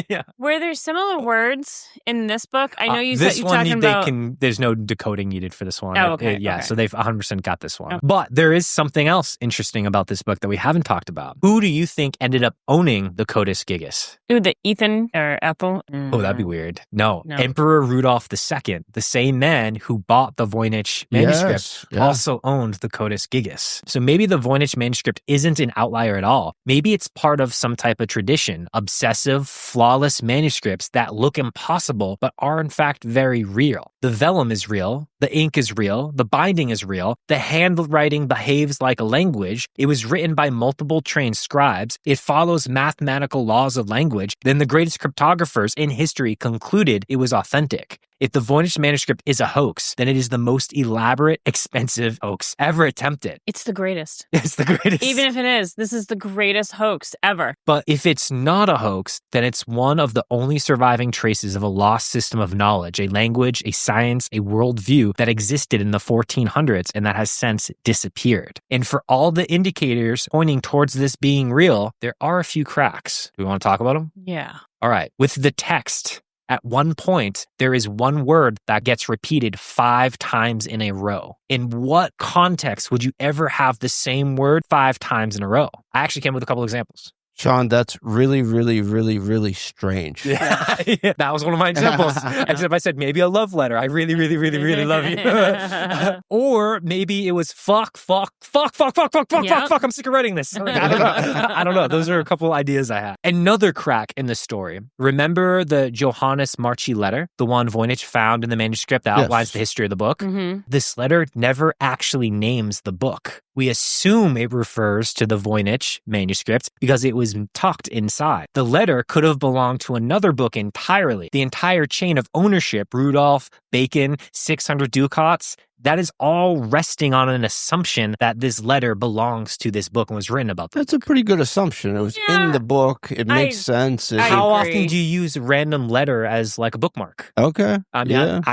Yeah. Were there similar words in this book? I know you said this you're one, talking about... there's no decoding needed for this one. Oh, okay. So they've 100% got this one. Okay. But there is something else interesting about this book that we haven't talked about. Who do you think ended up owning the Codus Gigas? Ooh, the Ethan or Ethel? Oh, that'd be weird. No. Emperor Rudolph II, the same man who bought the Voynich Manuscript, also owned the Codus Gigas. So maybe the Voynich Manuscript isn't an outlier at all. Maybe it's part of some type of tradition, obsessive, flawless manuscripts that look impossible but are in fact very real. The vellum is real, the ink is real, the binding is real, the handwriting behaves like a language, it was written by multiple trained scribes, it follows mathematical laws of language, then the greatest cryptographers in history concluded it was authentic. If the Voynich Manuscript is a hoax, then it is the most elaborate, expensive hoax ever attempted. It's the greatest. It's the greatest. Even if it is, this is the greatest hoax ever. But if it's not a hoax, then it's one of the only surviving traces of a lost system of knowledge, a language, a science, a worldview that existed in the 1400s and that has since disappeared. And for all the indicators pointing towards this being real, there are a few cracks. Do we want to talk about them? Yeah. All right. With the text At one point, there is one word that gets repeated 5 times in a row. In what context would you ever have the same word 5 times in a row? I actually came with a couple examples. Sean, that's really, really, really, really strange. Yeah, that was one of my examples. Except I said maybe a love letter. I really, really, really, really love you. Or maybe it was fuck. I'm sick of writing this. I don't know. Those are a couple ideas I had. Another crack in the story. Remember the Johannes Marchi letter, the one Voynich found in the manuscript that outlines the history of the book? Mm-hmm. This letter never actually names the book. We assume it refers to the Voynich manuscript because it was tucked inside. The letter could have belonged to another book entirely. The entire chain of ownership, Rudolph, Bacon, 600 ducats, that is all resting on an assumption that this letter belongs to this book and was written about this. That's a pretty good assumption. It was in the book. It makes sense. How often do you use a random letter as like a bookmark? Okay. I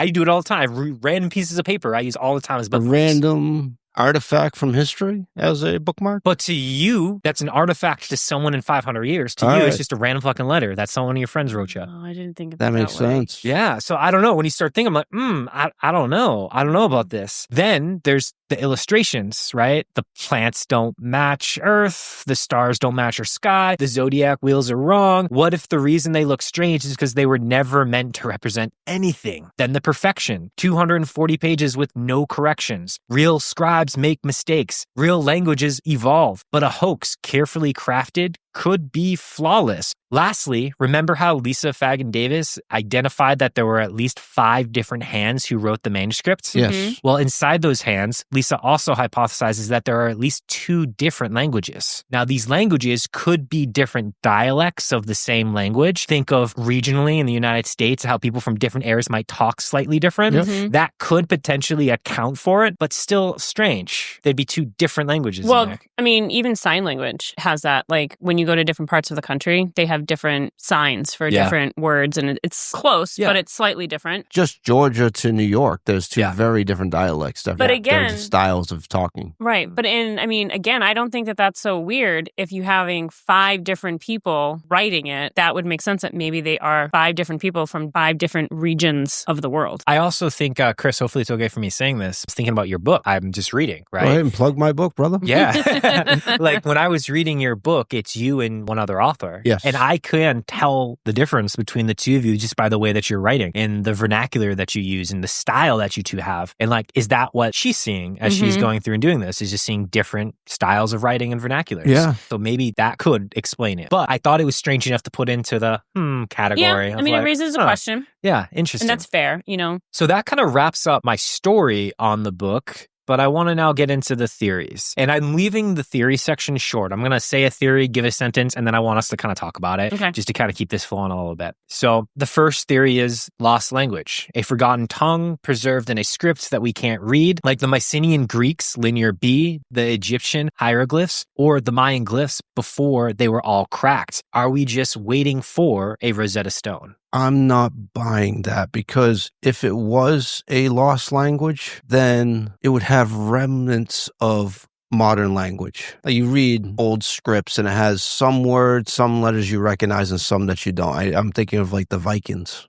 do it all the time. Random pieces of paper I use all the time as bookmarks. A random artifact from history as a bookmark? But to you, that's an artifact to someone in 500 years. To you, it's just a random fucking letter that someone of your friends wrote you. Oh, I didn't think of that. That makes sense. Yeah. So I don't know. When you start thinking, I'm like, I don't know. I don't know about this. Then there's the illustrations, right? The plants don't match Earth. The stars don't match your sky. The zodiac wheels are wrong. What if the reason they look strange is because they were never meant to represent anything? Then the perfection, 240 pages with no corrections. Real scribes make mistakes. Real languages evolve. But a hoax carefully crafted could be flawless. Lastly, remember how Lisa Fagan Davis identified that there were at least 5 different hands who wrote the manuscript? Yes. Mm-hmm. Well, inside those hands, Lisa also hypothesizes that there are at least 2 different languages. Now, these languages could be different dialects of the same language. Think of regionally in the United States, how people from different areas might talk slightly different. Mm-hmm. That could potentially account for it, but still strange. There'd be 2 different languages. Well, I mean, even sign language has that. Like when you go to different parts of the country, they have different signs for different words, and it's close, but it's slightly different. Just Georgia to New York, there's 2 very different dialects. But again, there's styles of talking. Right. But again, I don't think that that's so weird. If you're having 5 different people writing it, that would make sense that maybe they are 5 different people from 5 different regions of the world. I also think, Chris, hopefully it's okay for me saying this. I was thinking about your book. I'm just reading, right? Go ahead and plug my book, brother. Yeah. Like when I was reading your book, it's you and one other author. Yes. And I can tell the difference between the 2 of you just by the way that you're writing and the vernacular that you use and the style that you 2 have. And like, is that what she's seeing as she's going through and doing this? Is just seeing different styles of writing and vernaculars. Yeah. So maybe that could explain it. But I thought it was strange enough to put into the category. Yeah. I mean, it raises a question. Yeah. Interesting. And that's fair, you know? So that kind of wraps up my story on the book. But I want to now get into the theories. And I'm leaving the theory section short. I'm going to say a theory, give a sentence, and then I want us to kind of talk about it, just to kind of keep this flowing a little bit. So the first theory is lost language, a forgotten tongue preserved in a script that we can't read, like the Mycenaean Greeks, Linear B, the Egyptian hieroglyphs, or the Mayan glyphs before they were all cracked. Are we just waiting for a Rosetta Stone? I'm not buying that, because if it was a lost language, then it would have remnants of modern language. Like you read old scripts and it has some words, some letters you recognize and some that you don't. I'm thinking of like the Vikings.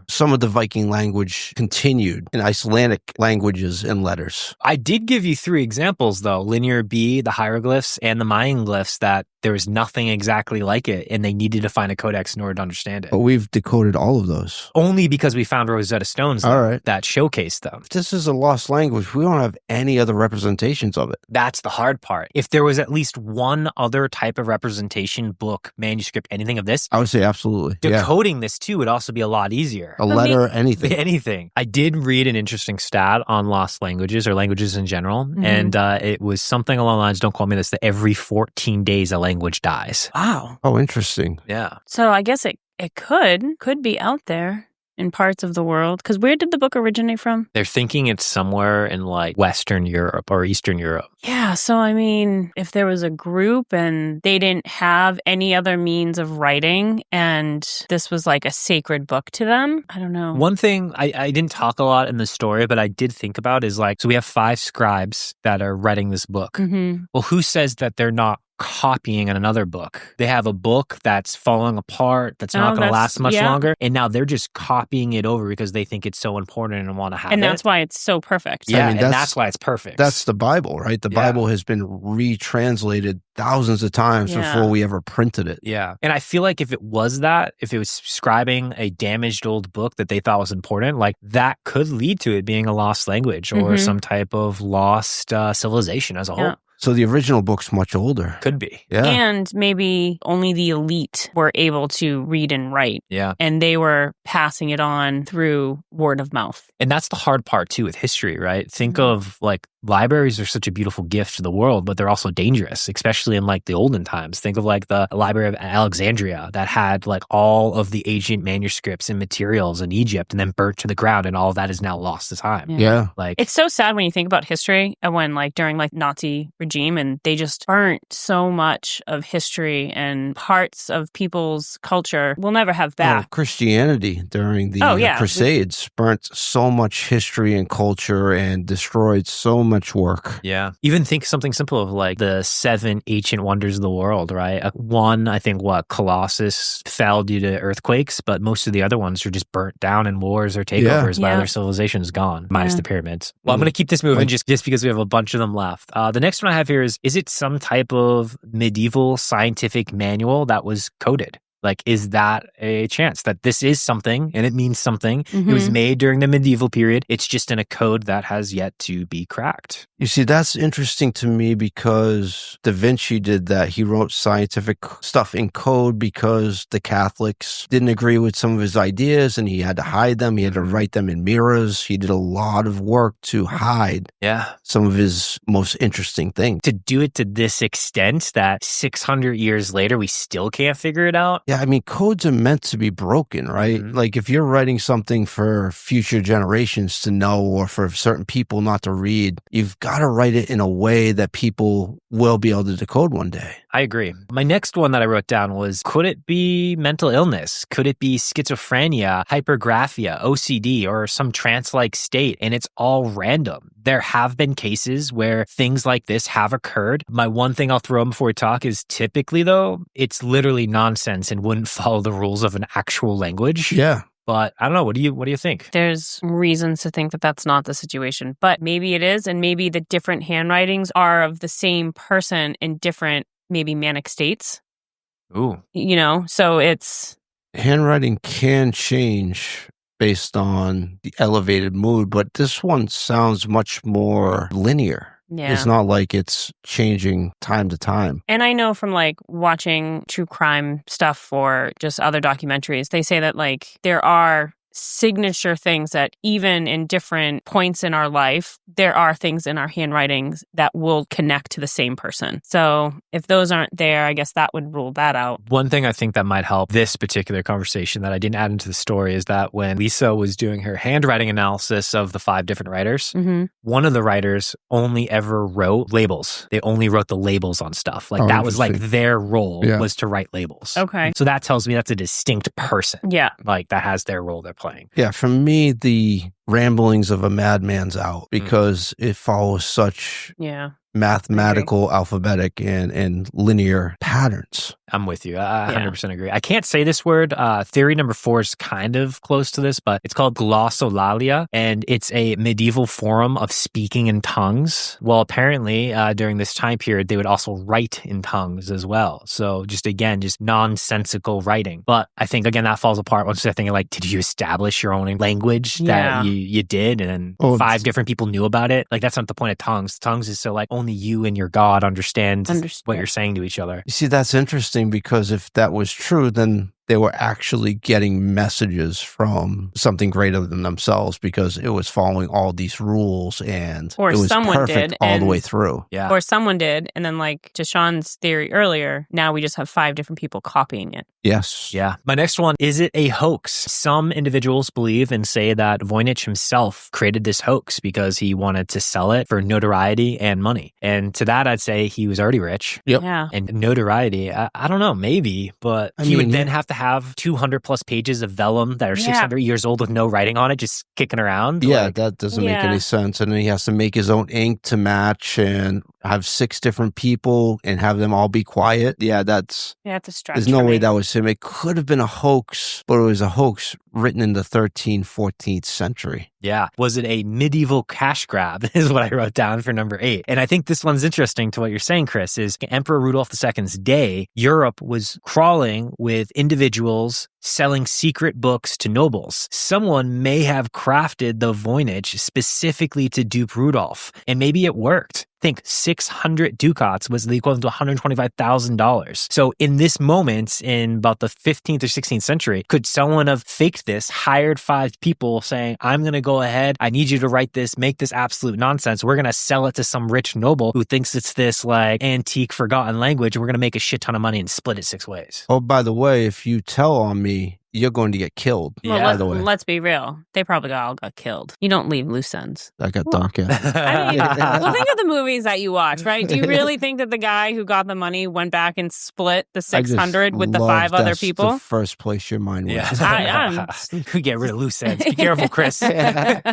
Some of the Viking language continued in Icelandic languages and letters. I did give you 3 examples, though. Linear B, the hieroglyphs, and the Mayan glyphs, that there was nothing exactly like it, and they needed to find a codex in order to understand it. But we've decoded all of those. Only because we found Rosetta Stones that showcased them. If this is a lost language, we don't have any other representations of it. That's the hard part. If there was at least one other type of representation, book, manuscript, anything of this, I would say absolutely. Decoding this too would also be a lot easier. A letter, anything. Anything. I did read an interesting stat on lost languages or languages in general, and it was something along the lines, don't quote me this, that every 14 days a language dies. Wow. Oh, interesting. Yeah. So I guess it could be out there in parts of the world. Because where did the book originate from? They're thinking it's somewhere in like Western Europe or Eastern Europe. Yeah. So, I mean, if there was a group and they didn't have any other means of writing and this was like a sacred book to them, I don't know. One thing I didn't talk a lot in the story, but I did think about is like, so we have 5 scribes that are writing this book. Well, who says that they're not copying another book. They have a book that's falling apart, that's not going to last much longer, and now they're just copying it over because they think it's so important and want to have it. And that's why it's so perfect. Yeah, and that's why it's perfect. That's the Bible, right? The Bible has been retranslated thousands of times before we ever printed it. Yeah. And I feel like if it was scribing a damaged old book that they thought was important, like that could lead to it being a lost language or some type of lost civilization as a whole. So the original book's much older. Could be. Yeah. And maybe only the elite were able to read and write. Yeah. And they were passing it on through word of mouth. And that's the hard part too with history, right? Think of like libraries are such a beautiful gift to the world, but they're also dangerous, especially in like the olden times. Think of like the Library of Alexandria that had like all of the ancient manuscripts and materials in Egypt and then burnt to the ground, and all of that is now lost to time. Yeah. Like it's so sad when you think about history and when like during like Nazi regime and they just burnt so much of history and parts of people's culture we'll never have back. Well, Christianity during the Crusades burnt so much history and culture and destroyed so much work. Yeah. Even think something simple of like the 7 ancient wonders of the world, right? One, I think Colossus fell due to earthquakes, but most of the other ones are just burnt down in wars or takeovers by their civilizations gone, minus the pyramids. Well, I'm going to keep this moving just because we have a bunch of them left. The next one I have here is it some type of medieval scientific manual that was coded? Like, is that a chance that this is something and it means something? It was made during the medieval period. It's just in a code that has yet to be cracked. You see, that's interesting to me because Da Vinci did that. He wrote scientific stuff in code because the Catholics didn't agree with some of his ideas and he had to hide them. He had to write them in mirrors. He did a lot of work to hide some of his most interesting things. To do it to this extent that 600 years later, we still can't figure it out. Yeah, I mean, codes are meant to be broken, right? Like if you're writing something for future generations to know or for certain people not to read, you've got to write it in a way that people will be able to decode one day. I agree. My next one that I wrote down was, could it be mental illness? Could it be schizophrenia, hypergraphia, OCD, or some trance-like state? And it's all random. There have been cases where things like this have occurred. My one thing I'll throw in before we talk is typically, though, it's literally nonsense and wouldn't follow the rules of an actual language. Yeah. But I don't know. What do you think? There's reasons to think that that's not the situation, but maybe it is. And maybe the different handwritings are of the same person in different, maybe manic states. Ooh. You know, so it's... Handwriting can change based on the elevated mood, but this one sounds much more linear. Yeah. It's not like it's changing time to time. And I know from like watching true crime stuff or just other documentaries, they say that like there are signature things that even in different points in our life, there are things in our handwritings that will connect to the same person. So if those aren't there, I guess that would rule that out. One thing I think that might help this particular conversation that I didn't add into the story is that when Lisa was doing her handwriting analysis of the 5 different writers, one of the writers only ever wrote labels. They only wrote the labels on stuff. Like that was like their role was to write labels. Okay. So that tells me that's a distinct person. Yeah. Like that has their role they're playing. Yeah, for me, the ramblings of a madman's out because it follows such mathematical, alphabetic, and linear patterns. I'm with you. I 100% agree. I can't say this word. Theory number 4 is kind of close to this, but it's called glossolalia, and it's a medieval form of speaking in tongues. Well, apparently, during this time period, they would also write in tongues as well. So just nonsensical writing. But I think, again, that falls apart once they're thinking, like, did you establish your own language that you did, and then 5 different people knew about it? Like, that's not the point of tongues. Tongues is so, like, only you and your God understand what you're saying to each other. You see, that's interesting because if that was true, then they were actually getting messages from something greater than themselves because it was following all these rules and or it was someone perfect did, all the way through. Yeah. Or someone did. And then like to Sean's theory earlier, now we just have 5 different people copying it. Yes. Yeah. My next one, is it a hoax? Some individuals believe and say that Voynich himself created this hoax because he wanted to sell it for notoriety and money. And to that, I'd say he was already rich. Yep. Yeah. And notoriety, I don't know, maybe, but he would then have to have 200 plus pages of vellum that are 600 years old with no writing on it, just kicking around? Yeah, that doesn't make any sense. And then he has to make his own ink to match and have 6 different people and have them all be quiet. Yeah, that's a stretch. There's no way that was him. It could have been a hoax, but it was a hoax written in the 13th, 14th century. Yeah. Was it a medieval cash grab is what I wrote down for number 8. And I think this one's interesting to what you're saying, Chris, is Emperor Rudolph II's day, Europe was crawling with individuals selling secret books to nobles. Someone may have crafted the Voynich specifically to dupe Rudolph, and maybe it worked. Think 600 ducats was the equivalent to $125,000. So in this moment, in about the 15th or 16th century, could someone have faked this, hired 5 people saying, I'm going to go ahead, I need you to write this, make this absolute nonsense. We're going to sell it to some rich noble who thinks it's this like antique, forgotten language. We're going to make a shit ton of money and split it 6 ways. Oh, by the way, if you tell on me, you're going to get killed. Well, by the way. Let's be real. They probably all got killed. You don't leave loose ends. That got dark, yeah. I mean, well, think of the movies that you watch, right? Do you really think that the guy who got the money went back and split the 600 with the 5 other people? The first place your mind went. Yeah. We get rid of loose ends. Be careful, Chris.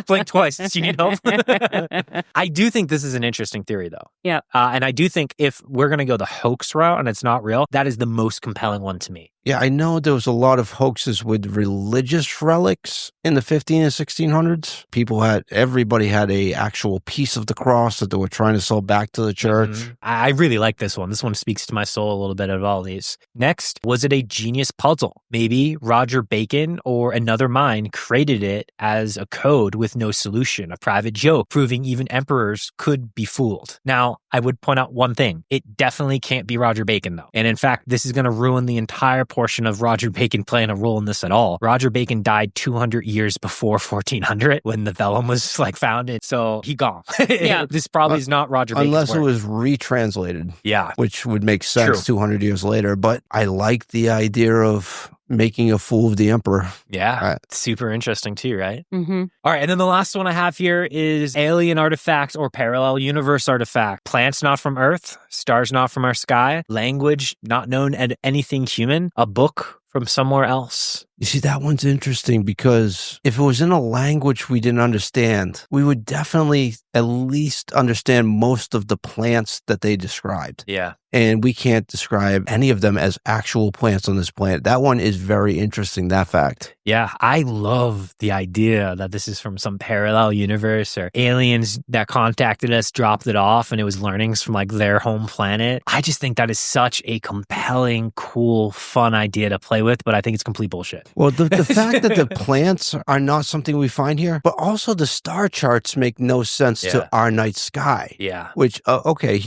Blink twice. Do you need help? I do think this is an interesting theory, though. Yeah. And I do think if we're going to go the hoax route and it's not real, that is the most compelling one to me. Yeah, I know there was a lot of hoaxes with religious relics in the 15 and 1600s. Everybody had a actual piece of the cross that they were trying to sell back to the church. Mm-hmm. I really like this one. This one speaks to my soul a little bit of all these. Next, was it a genius puzzle? Maybe Roger Bacon or another mind created it as a code with no solution, a private joke, proving even emperors could be fooled. Now, I would point out one thing. It definitely can't be Roger Bacon, though. And in fact, this is going to ruin the entire portion of Roger Bacon playing a role in this at all. Roger Bacon died 200 years before 1400 when the vellum was founded. So he gone. Yeah. This probably is not Roger Bacon's unless work. It was retranslated. Yeah. Which would make sense 200 years later. But I like the idea of making a fool of the emperor. Yeah. Super interesting too, right? Mm-hmm. All right. And then the last one I have here is alien artifacts or parallel universe artifact. Plants not from Earth, stars not from our sky, language not known as anything human, a book from somewhere else. You see, that one's interesting because if it was in a language we didn't understand, we would definitely at least understand most of the plants that they described. Yeah. And we can't describe any of them as actual plants on this planet. That one is very interesting, that fact. Yeah, I love the idea that this is from some parallel universe or aliens that contacted us, dropped it off, and it was learnings from their home planet. I just think that is such a compelling, cool, fun idea to play with, but I think it's complete bullshit. Well, the fact that the plants are not something we find here, but also the star charts make no sense to our night sky. Yeah. Which,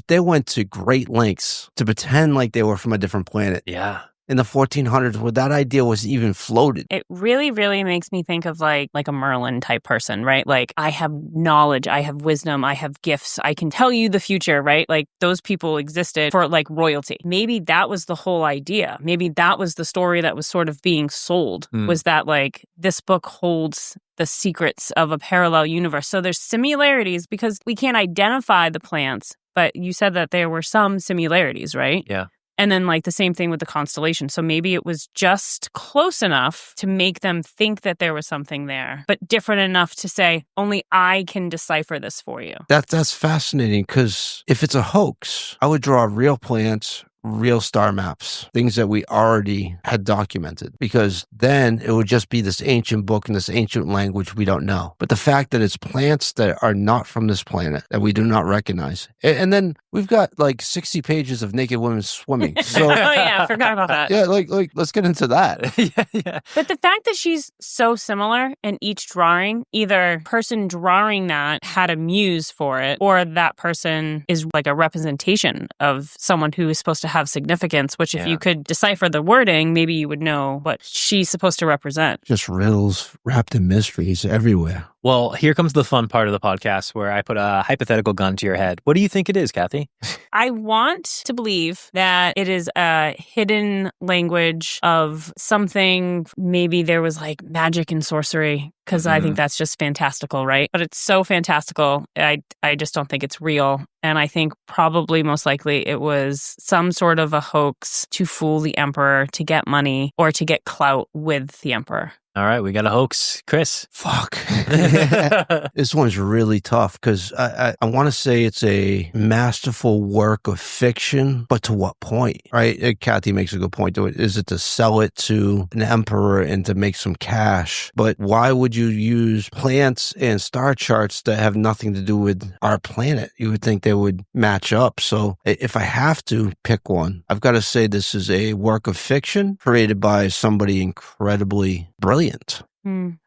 they went to great lengths to pretend like they were from a different planet. Yeah. In the 1400s, where that idea was even floated. It really, really makes me think of like a Merlin type person, right? Like, I have knowledge, I have wisdom, I have gifts, I can tell you the future, right? Like, those people existed for royalty. Maybe that was the whole idea. Maybe that was the story that was sort of being sold, was that this book holds the secrets of a parallel universe. So there's similarities because we can't identify the plants, but you said that there were some similarities, right? Yeah. And then the same thing with the constellation. So maybe it was just close enough to make them think that there was something there, but different enough to say, only I can decipher this for you. That's fascinating because if it's a hoax, I would draw real plants, real star maps, things that we already had documented, because then it would just be this ancient book in this ancient language we don't know. But the fact that it's plants that are not from this planet that we do not recognize. And then we've got 60 pages of naked women swimming. So, oh yeah, I forgot about that. Yeah, let's get into that. Yeah. But the fact that she's so similar in each drawing, either person drawing that had a muse for it, or that person is a representation of someone who is supposed to have significance, which if you could decipher the wording, maybe you would know what she's supposed to represent. Just riddles wrapped in mysteries everywhere. Well, here comes the fun part of the podcast where I put a hypothetical gun to your head. What do you think it is, Kathy? I want to believe that it is a hidden language of something. Maybe there was magic and sorcery because I think that's just fantastical, right? But it's so fantastical, I just don't think it's real. And I think probably most likely it was some sort of a hoax to fool the emperor, to get money, or to get clout with the emperor. All right, we got a hoax. Chris. Fuck. This one's really tough because I want to say it's a masterful work of fiction, but to what point, right? Kathy makes a good point to it. Is it to sell it to an emperor and to make some cash? But why would you use plants and star charts that have nothing to do with our planet? You would think they would match up. So if I have to pick one, I've got to say this is a work of fiction created by somebody incredibly brilliant.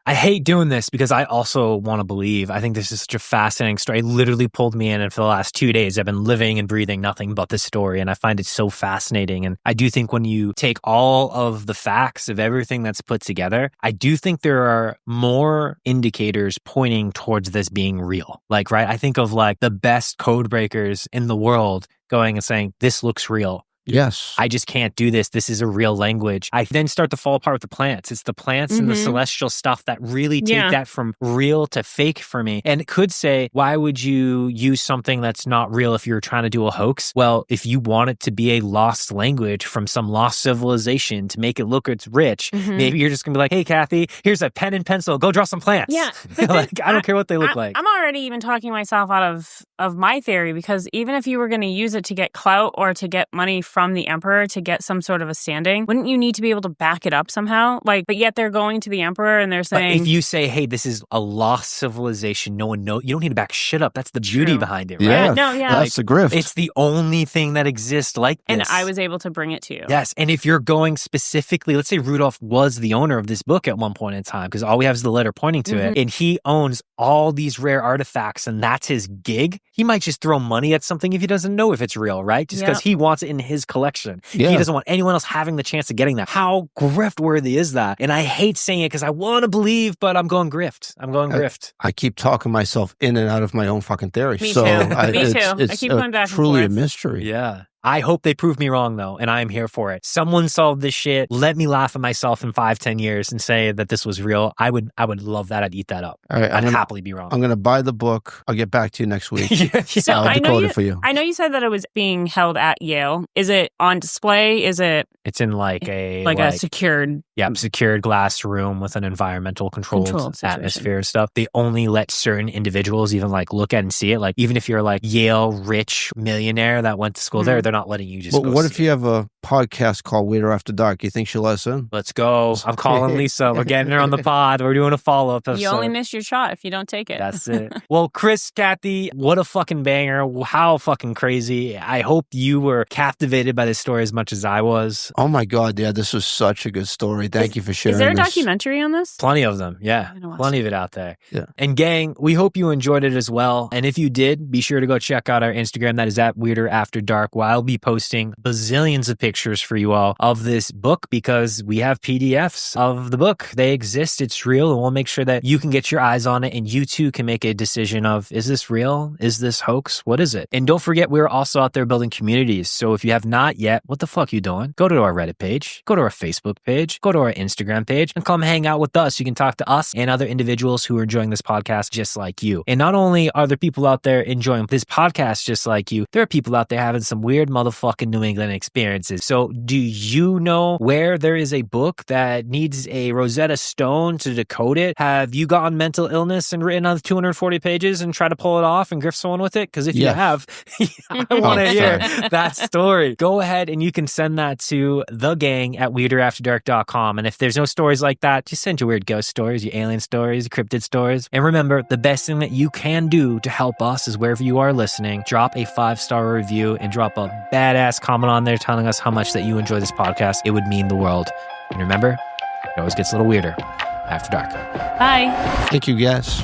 I hate doing this because I also want to believe. I think this is such a fascinating story. It literally pulled me in, and for the last 2 days, I've been living and breathing nothing but this story, and I find it so fascinating. And I do think when you take all of the facts of everything that's put together, I do think there are more indicators pointing towards this being real. Like, right? I think of like the best code breakers in the world going and saying, this looks real. Yes. I just can't do this. This is a real language. I then start to fall apart with the plants. It's the plants and the celestial stuff that really take that from real to fake for me. And it could say, why would you use something that's not real if you're trying to do a hoax? Well, if you want it to be a lost language from some lost civilization to make it look it's rich, maybe you're just going to be like, hey, Kathy, here's a pen and pencil. Go draw some plants. Yeah. Like, I don't care what they look like. I'm already even talking myself out of my theory, because even if you were going to use it to get clout or to get money from the emperor to get some sort of a standing, wouldn't you need to be able to back it up somehow? Like, but yet they're going to the emperor and they're saying, but if you say, hey, this is a lost civilization, no one knows, you don't need to back shit up. That's the beauty behind it, right? Yeah, like, that's the grift. It's the only thing that exists like this. And I was able to bring it to you. Yes, and if you're going specifically, let's say Rudolph was the owner of this book at one point in time, because all we have is the letter pointing to it, and he owns all these rare artifacts, and that's his gig, he might just throw money at something if he doesn't know if it's real, right? Just because he wants it in his collection. He doesn't want anyone else having the chance of getting that. How grift worthy is that? And I hate saying it because I want to believe, but I'm going grift. I keep talking myself in and out of my own fucking theory. Me so too. It's I keep going back and truly forth. a mystery. Yeah. I hope they prove me wrong, though, and I am here for it. Someone solve this shit. Let me laugh at myself in 5-10 years and say that this was real. I would love that. I'd eat that up. All right, I'd happily be wrong. I'm going to buy the book. I'll get back to you next week. So I'll decode it for you. I know you said that it was being held at Yale. Is it on display? Is it? It's in like a secured. Yep, secured glass room with an environmental controlled atmosphere and stuff. They only let certain individuals even like look at and see it. Like even if you're like Yale rich millionaire that went to school there, they're not letting you just go what see if you have a podcast called Waiter After Dark? You think she'll let us in? Let's go. I'm calling Lisa. We're getting her on the pod. We're doing a follow-up episode. You only miss your shot if you don't take it. That's it. Well, Chris, Kathy, what a fucking banger. How fucking crazy. I hope you were captivated by this story as much as I was. Oh my God. Yeah, this was such a good story. Thank you for sharing. Is there a this. documentary on this? Plenty of them. Yeah. Plenty of it out there. Yeah. And gang, we hope you enjoyed it as well. And if you did, be sure to go check out our Instagram. That is at Weirder After Dark, where I'll be posting bazillions of pictures for you all of this book because we have PDFs of the book. They exist. It's real. And we'll make sure that you can get your eyes on it and you too can make a decision of, is this real? Is this hoax? What is it? And don't forget, we're also out there building communities. So if you have not yet, what the fuck you doing? Go to our Reddit page, go to our Facebook page, go to our Instagram page and come hang out with us. You can talk to us and other individuals who are enjoying this podcast just like you. And not only are there people out there enjoying this podcast just like you, there are people out there having some weird motherfucking New England experiences. So do you know where there is a book that needs a Rosetta Stone to decode it? Have you gotten mental illness and written on 240 pages and try to pull it off and grift someone with it? Because if you have, I want to hear that story. Go ahead and you can send that to thegang@weirderafterdark.com. And if there's no stories like that, just send your weird ghost stories, your alien stories, cryptid stories. And remember, the best thing that you can do to help us is wherever you are listening, drop a 5-star review and drop a badass comment on there telling us how much that you enjoy this podcast. It would mean the world. And remember, it always gets a little weirder after dark. Bye. Thank you, guys.